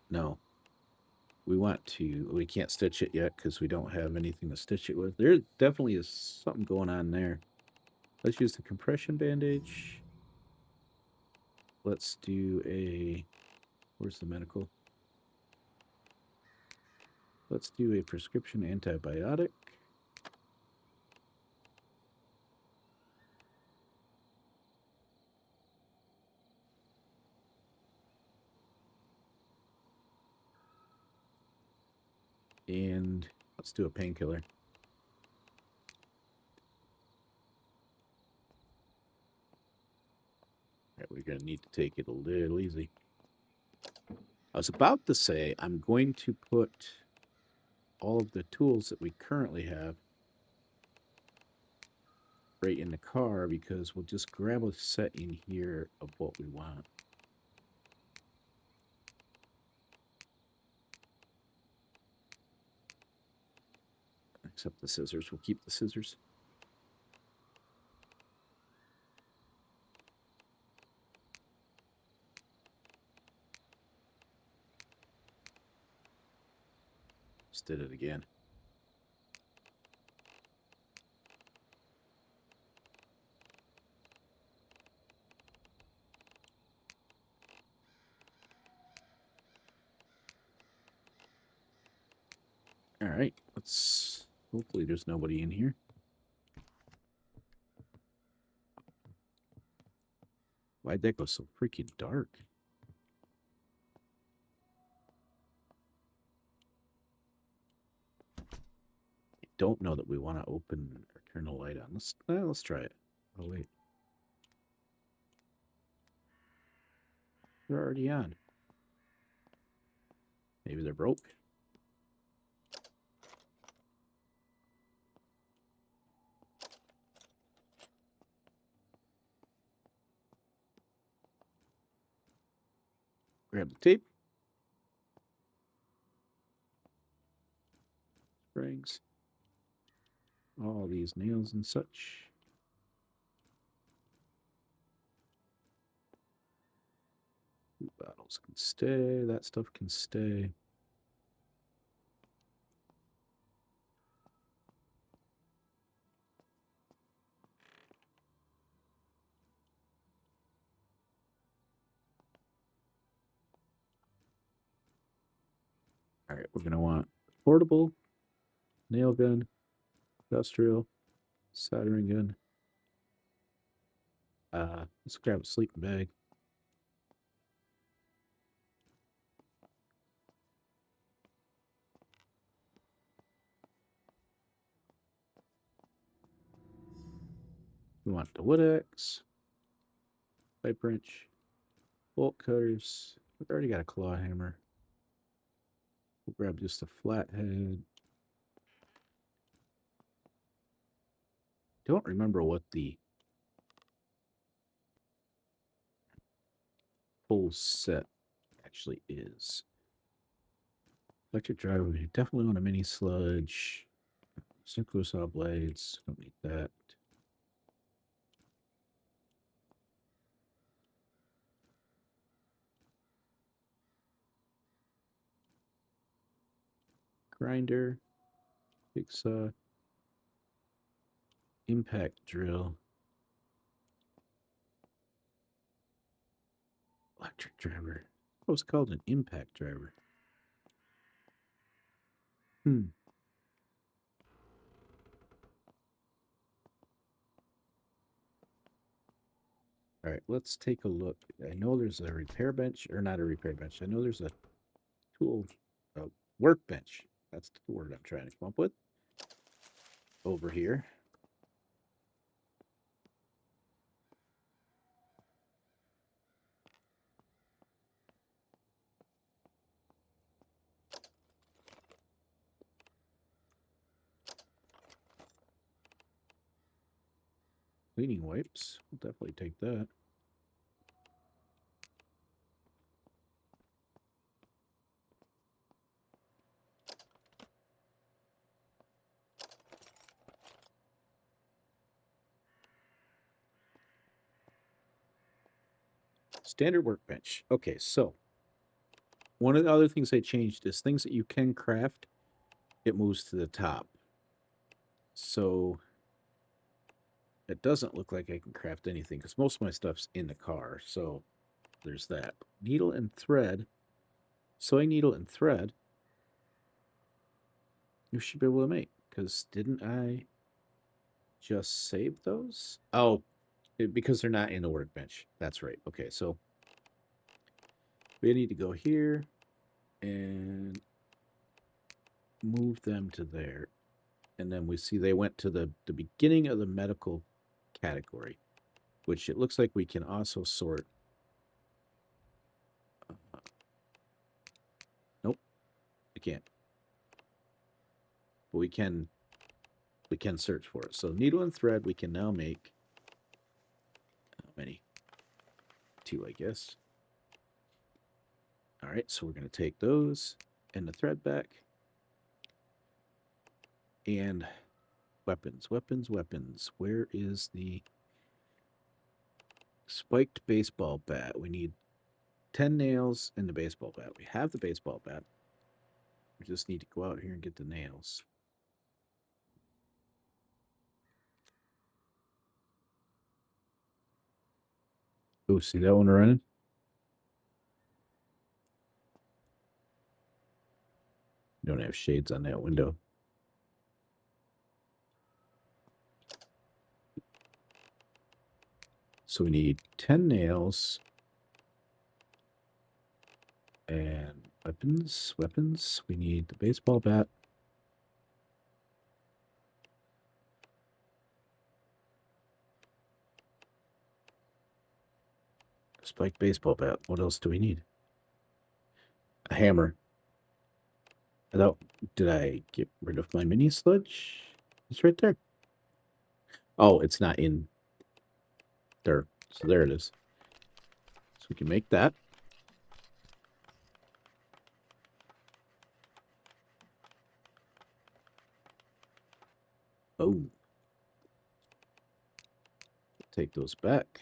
No. We can't stitch it yet because we don't have anything to stitch it with. There definitely is something going on there. Let's use the compression bandage. Let's do a... Where's the medical? Let's do a prescription antibiotic. And let's do a painkiller. Right, we're going to need to take it a little easy. I was about to say I'm going to put all of the tools that we currently have right in the car because we'll just grab a set in here of what we want. Except the scissors. We'll keep the scissors. Just did it again. All right, let's Hopefully there's nobody in here. Why'd that go so freaking dark? I don't know that we want to open or turn the light on. Let's try it. Oh wait, they're already on. Maybe they're broke. Grab the tape. Springs. All these nails and such. Bottles can stay. That stuff can stay. All right, we're going to want portable, nail gun, industrial, soldering gun. Let's grab a sleeping bag. We want the wood axe, pipe wrench, bolt cutters. We've already got a claw hammer. We'll grab just a flathead. Don't remember what the full set actually is. Electric driver, we definitely want a mini sludge. Synchro saw blades, don't need that. Grinder, big saw, impact drill, electric driver. What was called an impact driver? Hmm. All right, let's take a look. I know there's a repair bench, or not a repair bench. I know there's a tool, a workbench. That's the word I'm trying to come up with. Over here. Cleaning wipes. We'll definitely take that. Standard workbench. Okay, so one of the other things I changed is things that you can craft, it moves to the top. So it doesn't look like I can craft anything because most of my stuff's in the car. So there's that. Needle and thread. Sewing needle and thread. You should be able to make because didn't I just save those? Oh, because they're not in the workbench. That's right. Okay, so we need to go here and move them to there. And then we see they went to the beginning of the medical category, which it looks like we can also sort. Nope, we can't. But we can search for it. So needle and thread we can now make. How many? 2, I guess. All right, so we're going to take those and the thread back. And weapons, weapons, weapons. Where is the spiked baseball bat? We need 10 nails and the baseball bat. We have the baseball bat. We just need to go out here and get the nails. Oh, see that one running? Don't have shades on that window. So we need 10 nails and weapons. We need the baseball bat. Spiked baseball bat. What else do we need? A hammer. Did I get rid of my mini sledge? It's right there. Oh, it's not in there. So there it is. So we can make that. Oh. Take those back.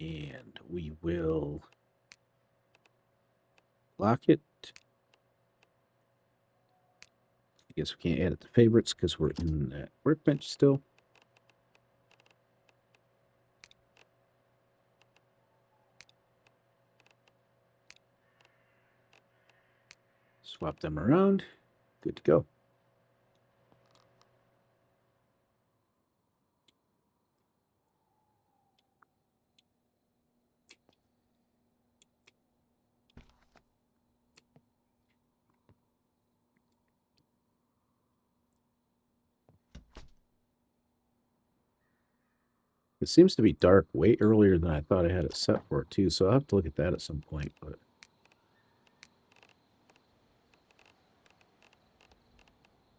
And we will lock it. I guess we can't add it to favorites because we're in that workbench still. Swap them around. Good to go. It seems to be dark way earlier than I thought I had it set for, too, so I'll have to look at that at some point. But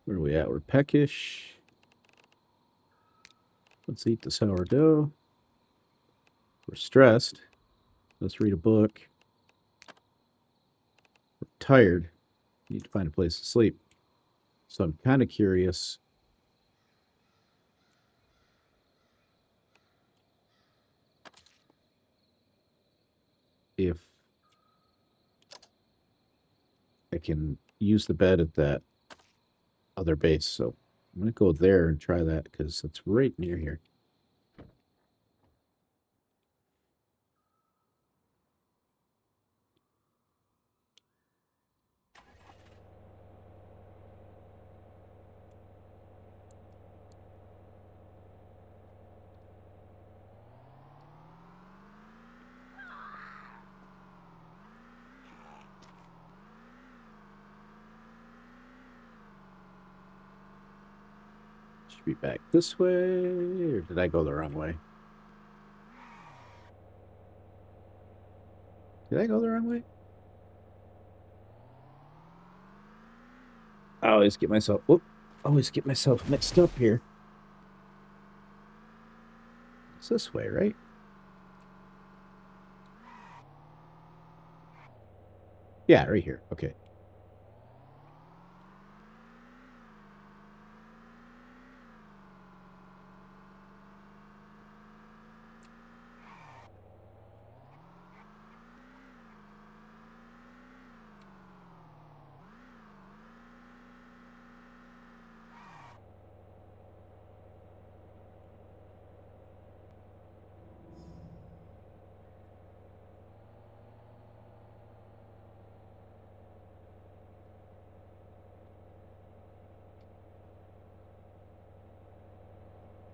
where are we at? We're peckish. Let's eat the sourdough. We're stressed. Let's read a book. We're tired. Need to find a place to sleep. So I'm kind of curious if I can use the bed at that other base. So I'm going to go there and try that because it's right near here. Should be back this way, or did I go the wrong way? Did I go the wrong way? I always get myself mixed up here. It's this way, right? Yeah, right here. Okay.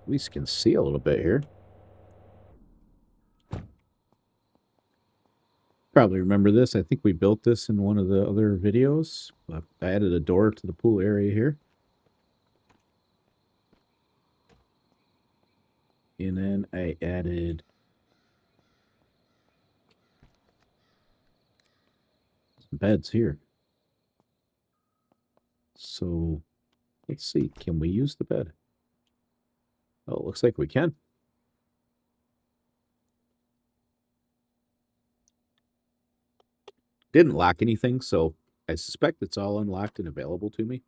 At least can see a little bit here. Probably remember this. I think we built this in one of the other videos. I added a door to the pool area here. And then I added some beds here. So let's see. Can we use the bed? Oh, it looks like we can. Didn't lock anything, so I suspect it's all unlocked and available to me.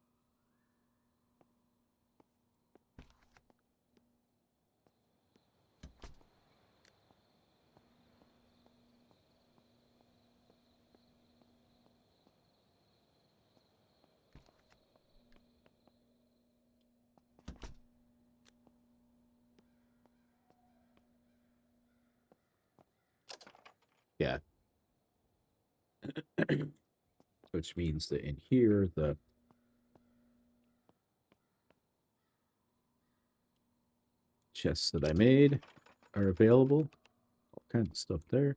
Yeah. Which means that in here, the chests that I made are available. All kinds of stuff there.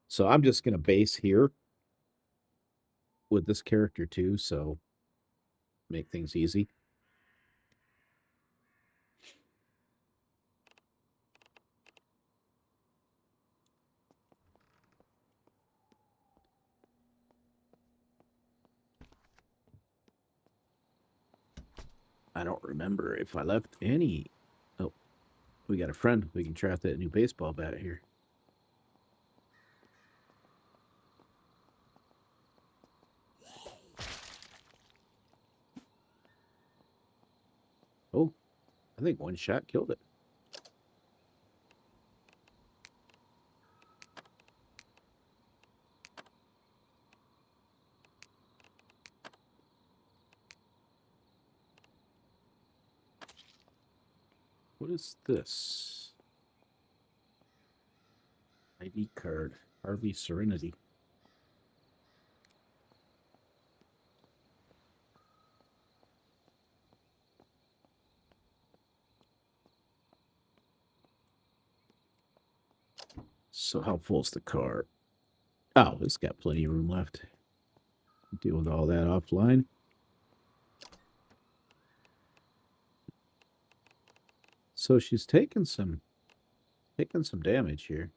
So I'm just going to base here with this character too, so make things easy. I don't remember if I left any. Oh, we got a friend. We can try out that new baseball bat here. Oh, I think one shot killed it. What is this? ID card. RV Serenity. So how full's the car? Oh, it's got plenty of room left. Deal with all that offline. So she's taking some damage here.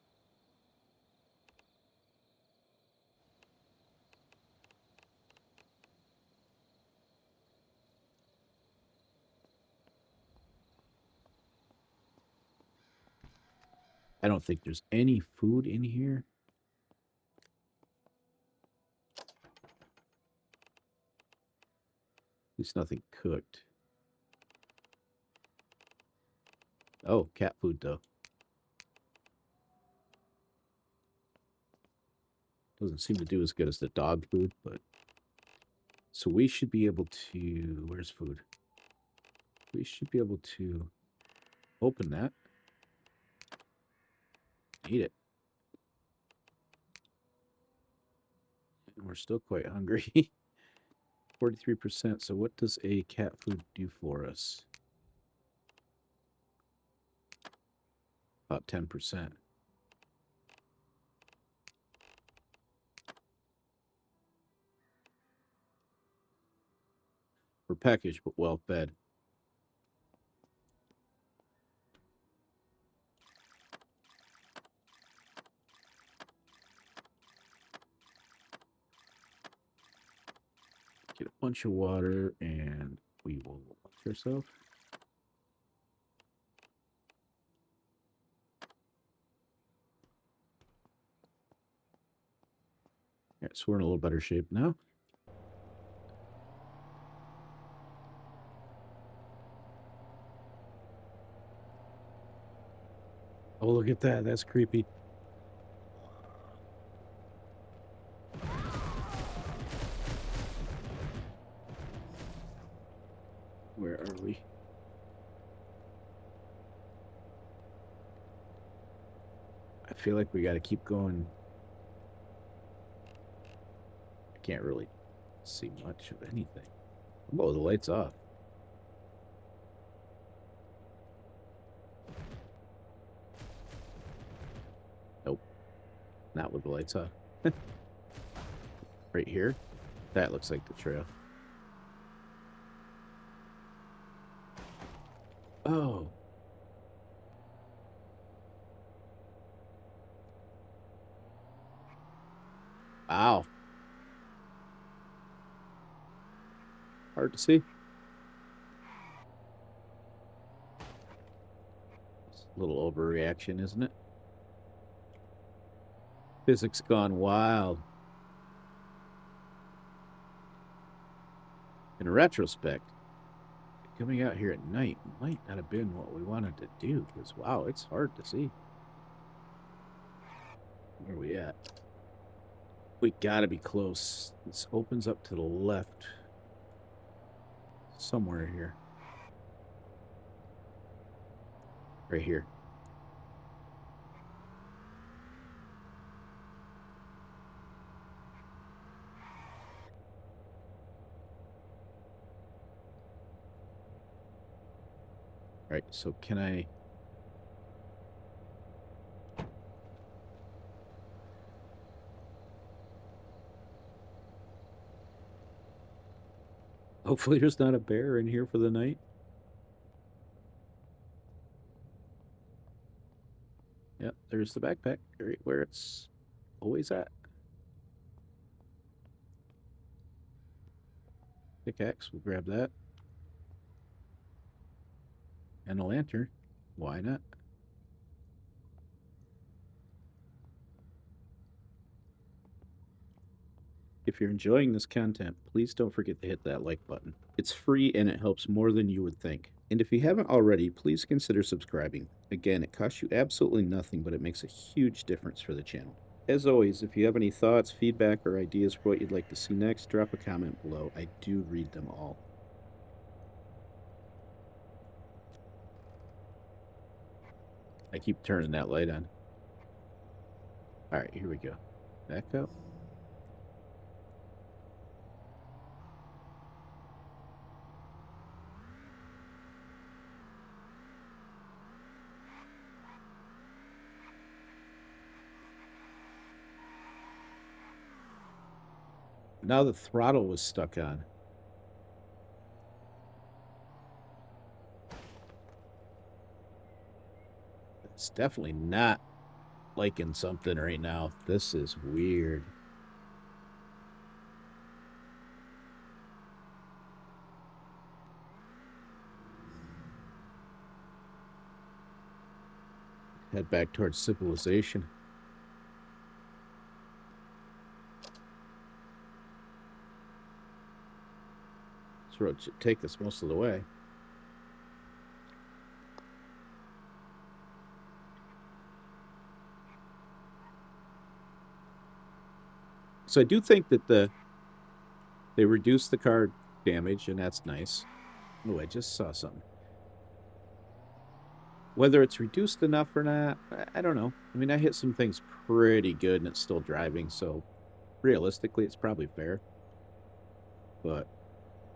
I don't think there's any food in here. At least nothing cooked. Oh, cat food though. Doesn't seem to do as good as the dog food, but so we should be able to. Where's food? We should be able to open that. Eat it. And we're still quite hungry. 43%. So what does a cat food do for us? About 10%. We're packaged but well fed. Get a bunch of water and we will wash ourselves. Yeah, so we're in a little better shape now. Oh, look at that. That's creepy. Where are we? I feel like we got to keep going. I can't really see much of anything. Oh, the light's off. Nope, not with the lights off. Right here. That looks like the trail. Oh. Wow. Hard to see. It's a little overreaction, isn't it? Physics gone wild. In retrospect, coming out here at night might not have been what we wanted to do because, wow, it's hard to see. Where are we at? We gotta be close. This opens up to the left. Somewhere here. Right here. so can I... Hopefully there's not a bear in here for the night. Yep, there's the backpack, right where it's always at. Pickaxe, we'll grab that. And a lantern. Why not? If you're enjoying this content, please don't forget to hit that like button. It's free and it helps more than you would think. And if you haven't already, please consider subscribing. Again, it costs you absolutely nothing, but it makes a huge difference for the channel. As always, if you have any thoughts, feedback, or ideas for what you'd like to see next, drop a comment below. I do read them all. I keep turning that light on. All right, here we go. Back up. Now the throttle was stuck on. It's definitely not liking something right now. This is weird. Head back towards civilization. This road should take us most of the way. So I do think that they reduced the car damage, and that's nice. Oh, I just saw something. Whether it's reduced enough or not, I don't know. I mean, I hit some things pretty good, and it's still driving, so realistically, it's probably fair. But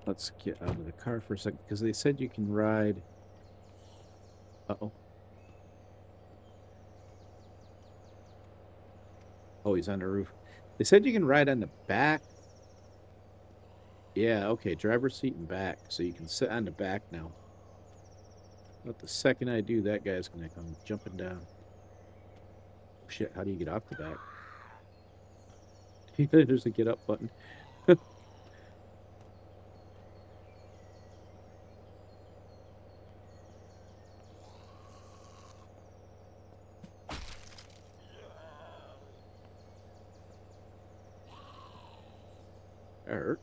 let's get out of the car for a second, because they said you can ride... Uh-oh. Oh, he's on the roof. They said you can ride on the back. Yeah, okay, driver's seat and back, so you can sit on the back now. But the second I do, that guy's gonna come jumping down. Oh, shit, how do you get off the back? There's a get up button. That hurt.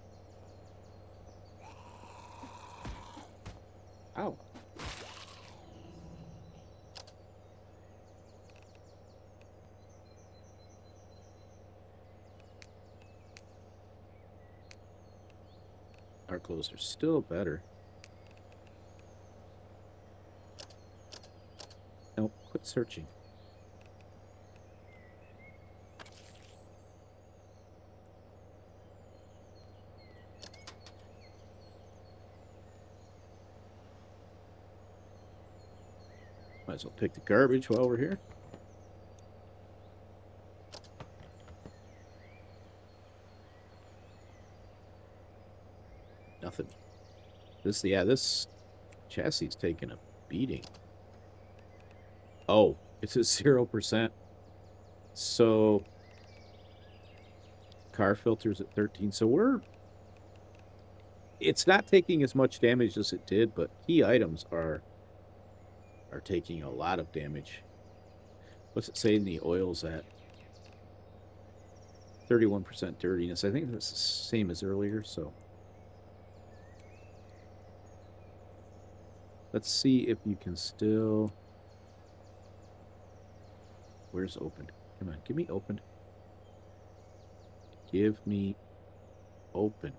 Ow. Our clothes are still better. Nope, quit searching. Might as well pick the garbage while we're here. Nothing. This chassis is taking a beating. Oh, it's at 0%. So car filters at 13. So it's not taking as much damage as it did, but key items are taking a lot of damage. What's it saying the oil's at? 31% dirtiness. I think that's the same as earlier, so let's see if you can still... Where's open? Come on, give me open. Give me open.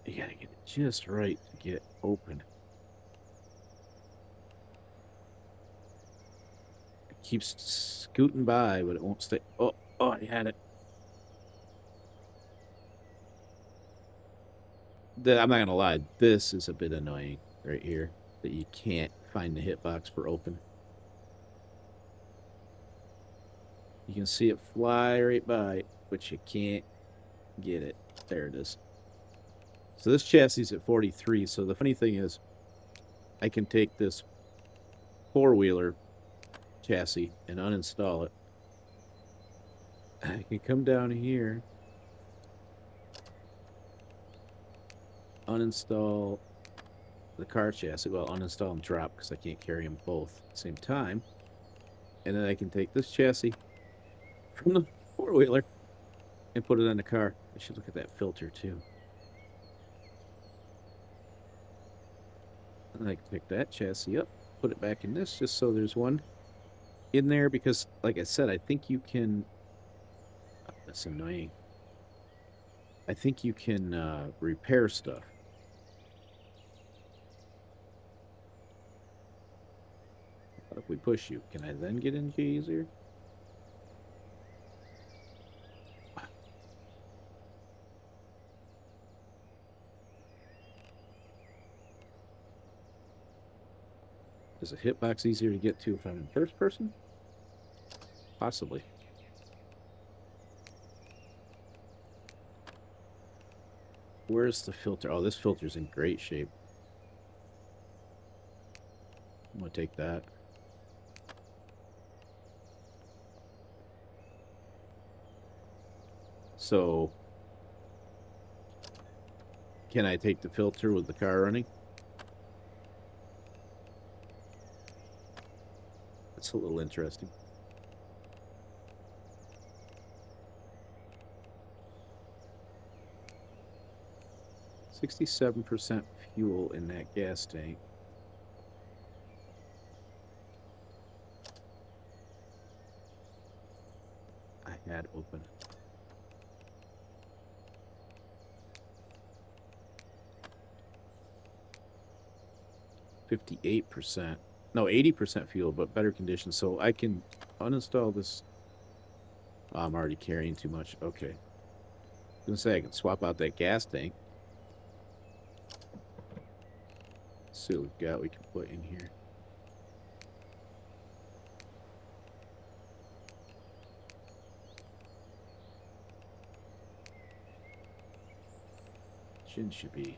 You gotta get it just right to get open. It keeps scooting by, but it won't stay. Oh, I had it. I'm not gonna lie, this is a bit annoying right here that you can't find the hitbox for open. You can see it fly right by, but you can't get it. There it is. So this chassis is at 43. So the funny thing is, I can take this four-wheeler chassis and uninstall it. I can come down here, uninstall the car chassis. Well, uninstall and drop because I can't carry them both at the same time. And then I can take this chassis from the four-wheeler and put it on the car. I should look at that filter too. And I can pick that chassis up, put it back in this just so there's one in there because, like I said, I think you can. Oh, that's annoying. I think you can repair stuff. What if we push you? Can I then get into easier? Is a hitbox easier to get to if I'm in first person? Possibly. Where's the filter? Oh, this filter's in great shape. I'm gonna take that. So, can I take the filter with the car running? That's a little interesting. 67% fuel in that gas tank. I had open. %58. No, 80% fuel, but better condition. So I can uninstall this. Oh, I'm already carrying too much. Okay. I was gonna say I can swap out that gas tank. Let's see what we've got we can put in here. Chin should be.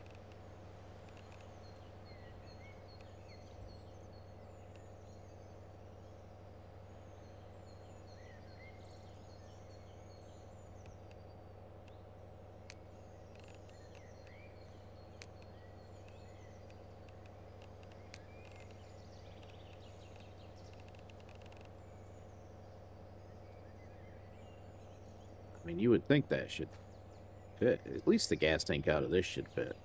I mean, you would think that should fit. At least the gas tank out of this should fit.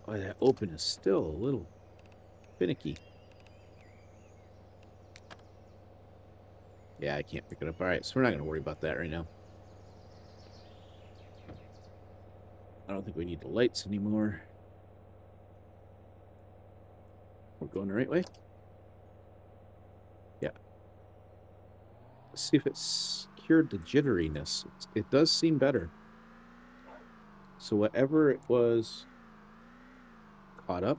Oh, that open is still a little finicky. Yeah, I can't pick it up. All right, so we're not going to worry about that right now. I don't think we need the lights anymore. We're going the right way? Yeah. Let's see if it's cured the jitteriness. It does seem better. So whatever it was caught up,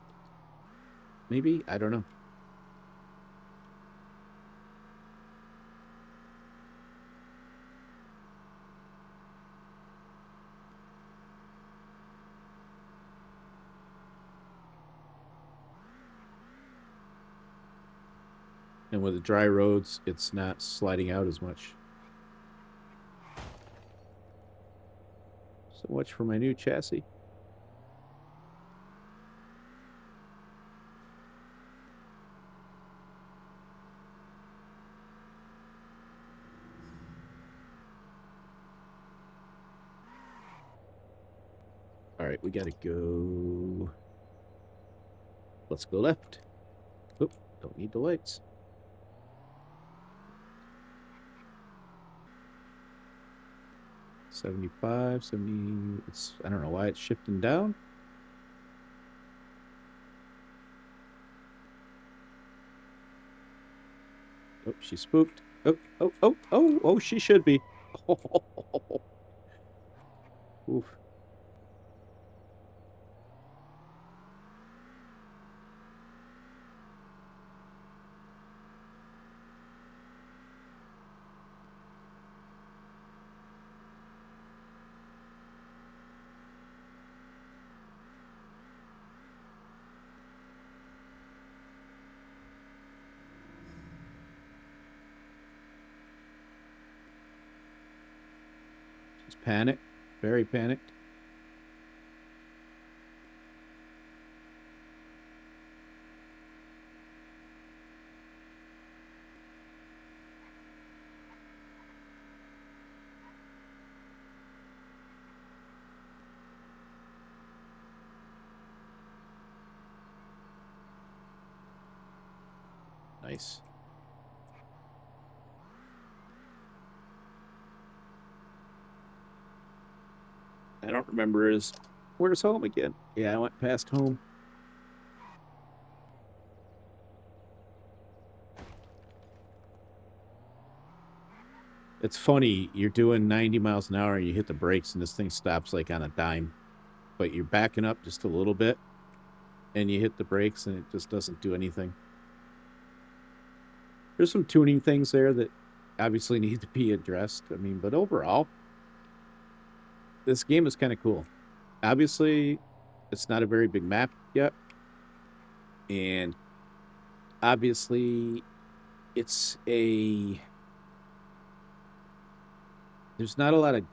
maybe? I don't know. And with the dry roads, it's not sliding out as much. So much for my new chassis. All right, we got to go. Let's go left. Oop, don't need the lights. $75, 70. I don't know why it's shifting down. Oh, she's spooked. Oh, she should be. Oof. Panicked, very panicked. Nice. I don't remember his. Where's home again? Yeah, I went past home. It's funny. You're doing 90 miles an hour and you hit the brakes and this thing stops like on a dime, but you're backing up just a little bit and you hit the brakes and it just doesn't do anything. There's some tuning things there that obviously need to be addressed. I mean, but overall, this game is kind of cool. Obviously, it's not a very big map yet, and obviously, it's a there's not a lot of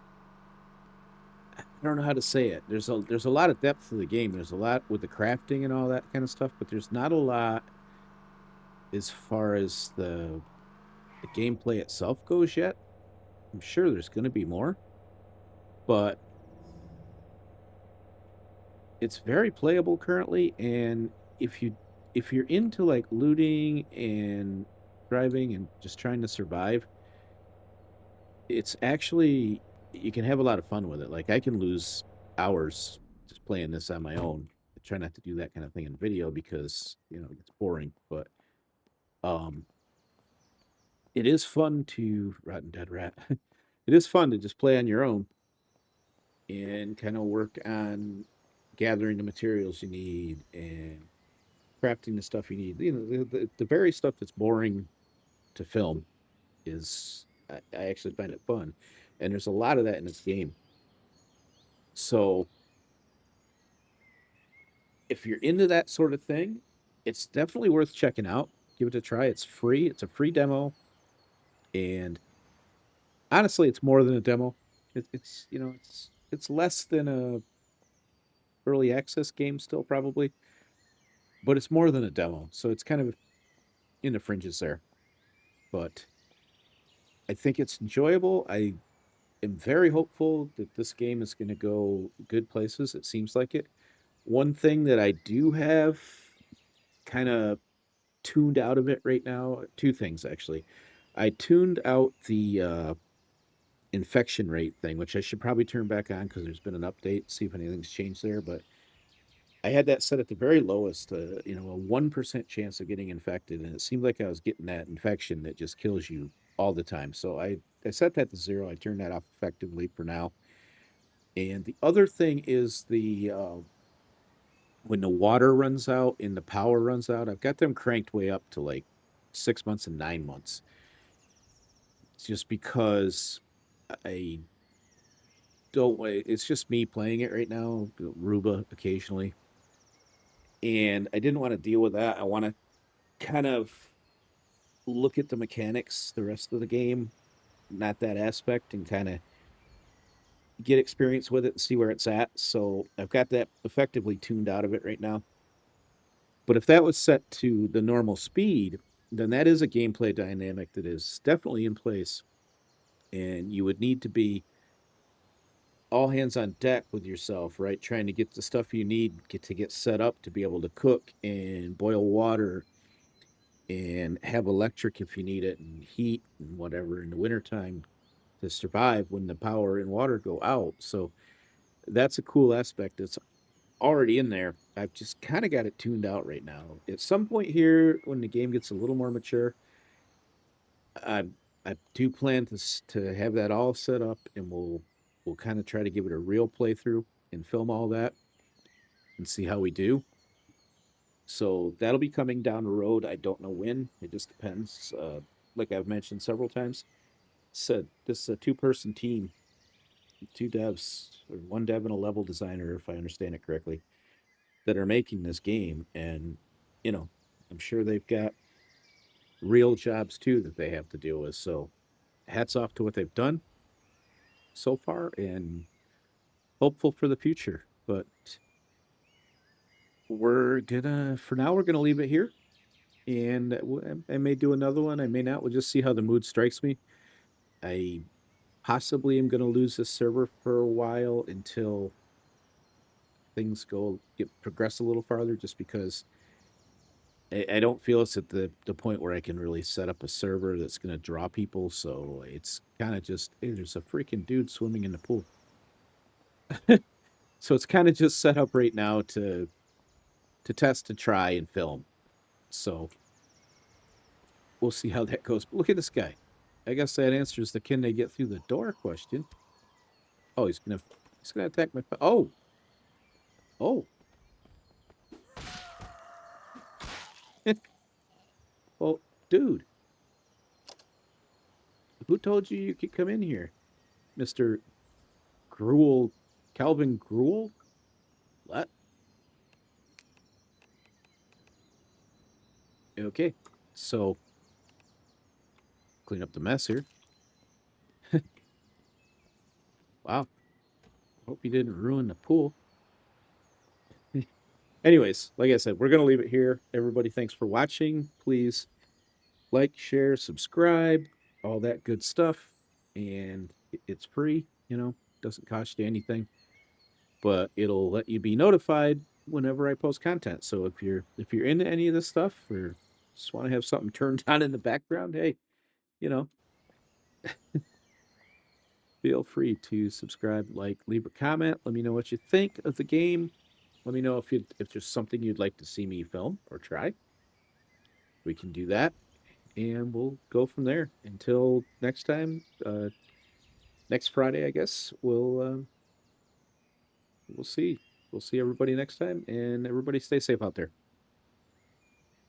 I don't know how to say it. There's a lot of depth to the game. There's a lot with the crafting and all that kind of stuff, but there's not a lot as far as the gameplay itself goes yet. I'm sure there's going to be more, but it's very playable currently. And if you if you're into like looting and driving and just trying to survive, it's actually you can have a lot of fun with it. Like I can lose hours just playing this on my own. I try not to do that kind of thing in video because it gets boring. But um, it is fun to Rotten Dead Rat. It is fun to just play on your own and kind of work on gathering the materials you need and crafting the stuff you need. The very stuff that's boring to film is I actually find it fun, and there's a lot of that in this game. So if you're into that sort of thing, it's definitely worth checking out. Give it a try. It's free. It's a free demo, and honestly, it's more than a demo. It's less than a early access game still probably, but it's more than a demo. So it's kind of in the fringes there. But I think it's enjoyable. I am very hopeful that this game is going to go good places. It seems like it. One thing that I do have kind of tuned out of it right now, two things actually. I tuned out the infection rate thing, which I should probably turn back on because there's been an update, see if anything's changed there. But I had that set at the very lowest, a 1% chance of getting infected. And it seemed like I was getting that infection that just kills you all the time. So I set that to zero. I turned that off effectively for now. And the other thing is when the water runs out and the power runs out, I've got them cranked way up to like 6 months and 9 months. It's just because I don't. It's just me playing it right now, Ruba occasionally, and I didn't want to deal with that. I want to kind of look at the mechanics, the rest of the game, not that aspect, and kind of get experience with it and see where it's at. So I've got that effectively tuned out of it right now. But if that was set to the normal speed, then that is a gameplay dynamic that is definitely in place. And you would need to be all hands on deck with yourself, right? Trying to get the stuff you need to get set up to be able to cook and boil water and have electric if you need it and heat and whatever in the wintertime to survive when the power and water go out. So that's a cool aspect. It's already in there. I've just kind of got it tuned out right now. At some point here, when the game gets a little more mature, I I do plan to have that all set up, and we'll kind of try to give it a real playthrough and film all that and see how we do. So that'll be coming down the road. I don't know when. It just depends. Like I've mentioned several times, said this is a two-person team, two devs, or one dev and a level designer, if I understand it correctly, that are making this game. And, you know, I'm sure they've got real jobs too that they have to deal with. So hats off to what they've done. so far and hopeful for the future. But for now, we're gonna leave it here. And I may do another one. I may not. We'll just see how the mood strikes me. I possibly am gonna lose this server for a while until things get progress a little farther, just because I don't feel it's at the point where I can really set up a server that's going to draw people. So it's kind of just, hey, there's a freaking dude swimming in the pool. So it's kind of just set up right now to test, to try and film. So we'll see how that goes. But look at this guy. I guess that answers the can they get through the door question. Oh, he's gonna attack my. Oh. Well, dude, who told you you could come in here, Mister Gruel, Calvin Gruel? What? Okay, so clean up the mess here. Wow. Hope you didn't ruin the pool. Anyways, like I said, we're going to leave it here. Everybody, thanks for watching. Please like, share, subscribe, all that good stuff. And it's free, doesn't cost you anything, but it'll let you be notified whenever I post content. So if you're into any of this stuff or just want to have something turned on in the background, hey, you know, feel free to subscribe, like, leave a comment. Let me know what you think of the game. Let me know if there's something you'd like to see me film or try. We can do that, and we'll go from there. Until next time, next Friday, I guess we'll see. We'll see everybody next time, and everybody stay safe out there.